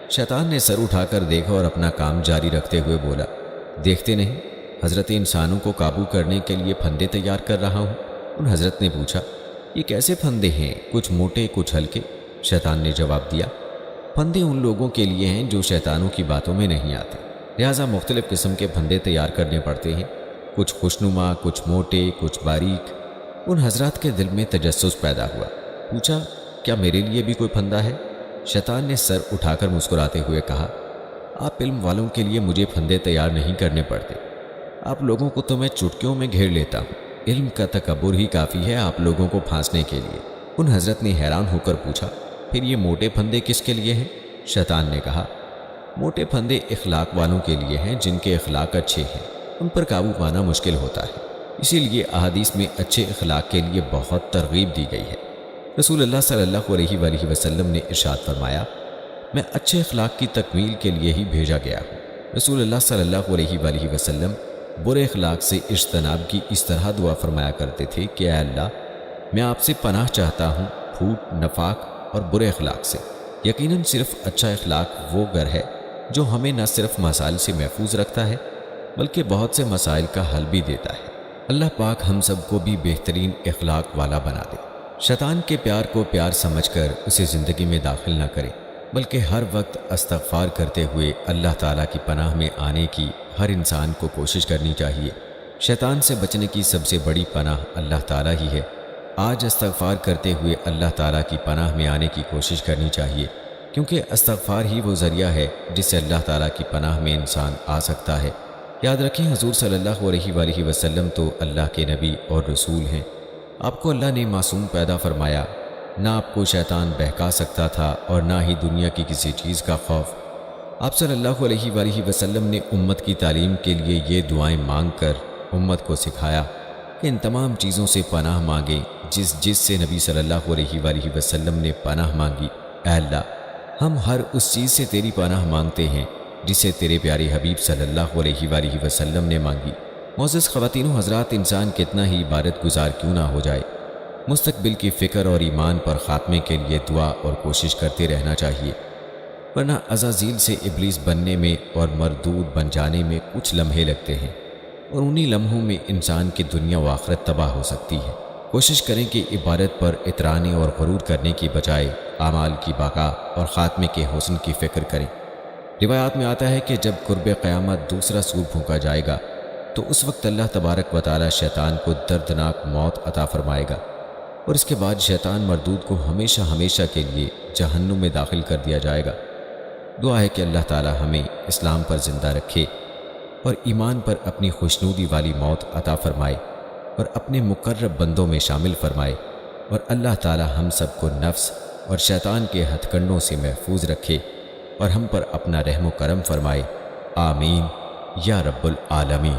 شیطان نے سر اٹھا کر دیکھا اور اپنا کام جاری رکھتے ہوئے بولا، دیکھتے نہیں حضرت انسانوں کو قابو کرنے کے لیے پھندے تیار کر رہا ہوں۔ ان حضرت نے پوچھا، یہ کیسے پھندے ہیں، کچھ موٹے کچھ ہلکے؟ شیطان نے جواب دیا، پھندے ان لوگوں کے لیے ہیں جو شیطانوں کی باتوں میں نہیں آتے، لہٰذا مختلف قسم کے پھندے تیار کرنے پڑتے ہیں، کچھ خوشنما، کچھ موٹے، کچھ باریک۔ ان حضرات کے دل میں تجسس پیدا ہوا، پوچھا، کیا میرے لیے بھی کوئی پھندا ہے؟ شیطان نے سر اٹھا کر مسکراتے ہوئے کہا، آپ علم والوں کے لیے مجھے پھندے تیار نہیں کرنے پڑتے، آپ لوگوں کو تو میں چٹکیوں میں گھیر لیتا ہوں، علم کا تکبر ہی کافی ہے آپ لوگوں کو پھانسنے کے لیے۔ ان حضرت نے حیران ہو کر پوچھا، پھر یہ موٹے پھندے کس کے لیے ہیں؟ شیطان نے کہا، موٹے پھندے اخلاق والوں کے لیے ہیں جن کے اخلاق اچھے ہیں، ان پر قابو پانا مشکل ہوتا ہے، اسی لیے احادیث میں اچھے اخلاق کے لیے بہت ترغیب دی گئی ہے۔ رسول اللہ صلی اللہ علیہ وآلہ وسلم نے ارشاد فرمایا، میں اچھے اخلاق کی تکمیل کے لیے ہی بھیجا گیا ہوں۔ رسول اللہ صلی اللہ علیہ وآلہ وسلم برے اخلاق سے اجتناب کی اس طرح دعا فرمایا کرتے تھے کہ اے اللہ، میں آپ سے پناہ چاہتا ہوں پھوٹ، نفاق اور برے اخلاق سے۔ یقیناً صرف اچھا اخلاق وہ گھر ہے جو ہمیں نہ صرف مسائل سے محفوظ رکھتا ہے بلکہ بہت سے مسائل کا حل بھی دیتا ہے۔ اللہ پاک ہم سب کو بھی بہترین اخلاق والا بنا دے۔ شیطان کے پیار کو پیار سمجھ کر اسے زندگی میں داخل نہ کریں، بلکہ ہر وقت استغفار کرتے ہوئے اللہ تعالیٰ کی پناہ میں آنے کی ہر انسان کو کوشش کرنی چاہیے۔ شیطان سے بچنے کی سب سے بڑی پناہ اللہ تعالیٰ ہی ہے۔ آج استغفار کرتے ہوئے اللہ تعالیٰ کی پناہ میں آنے کی کوشش کرنی چاہیے، کیونکہ استغفار ہی وہ ذریعہ ہے جس سے اللہ تعالیٰ کی پناہ میں انسان آ سکتا ہے۔ یاد رکھیں، حضور صلی اللہ علیہ وآلہ وسلم تو اللہ کے نبی اور رسول ہیں۔ آپ کو اللہ نے معصوم پیدا فرمایا، نہ آپ کو شیطان بہکا سکتا تھا اور نہ ہی دنیا کی کسی چیز کا خوف۔ آپ صلی اللہ علیہ وآلہ وسلم نے امت کی تعلیم کے لیے یہ دعائیں مانگ کر امت کو سکھایا کہ ان تمام چیزوں سے پناہ مانگیں جس سے نبی صلی اللہ علیہ وآلہ وسلم نے پناہ مانگی۔ اے اللہ، ہم ہر اس چیز سے تیری پناہ مانگتے ہیں جسے تیرے پیارے حبیب صلی اللہ علیہ وآلہ وسلم نے مانگی۔ معزز خواتین و حضرات، انسان کتنا ہی عبادت گزار کیوں نہ ہو جائے، مستقبل کی فکر اور ایمان پر خاتمے کے لیے دعا اور کوشش کرتے رہنا چاہیے، ورنہ عزازیل سے ابلیس بننے میں اور مردود بن جانے میں کچھ لمحے لگتے ہیں، اور انہی لمحوں میں انسان کی دنیا و آخرت تباہ ہو سکتی ہے۔ کوشش کریں کہ عبادت پر اترانے اور غرور کرنے کی بجائے اعمال کی بقا اور خاتمے کے حسن کی فکر کریں۔ روایات میں آتا ہے کہ جب قرب قیامت دوسرا سور پھونکا جائے گا تو اس وقت اللہ تبارک و تعالی شیطان کو دردناک موت عطا فرمائے گا، اور اس کے بعد شیطان مردود کو ہمیشہ ہمیشہ کے لیے جہنم میں داخل کر دیا جائے گا۔ دعا ہے کہ اللہ تعالی ہمیں اسلام پر زندہ رکھے اور ایمان پر اپنی خوشنودی والی موت عطا فرمائے اور اپنے مقرب بندوں میں شامل فرمائے، اور اللہ تعالی ہم سب کو نفس اور شیطان کے ہتھ کنڈوں سے محفوظ رکھے اور ہم پر اپنا رحم و کرم فرمائے۔ آمین یا رب العالمین۔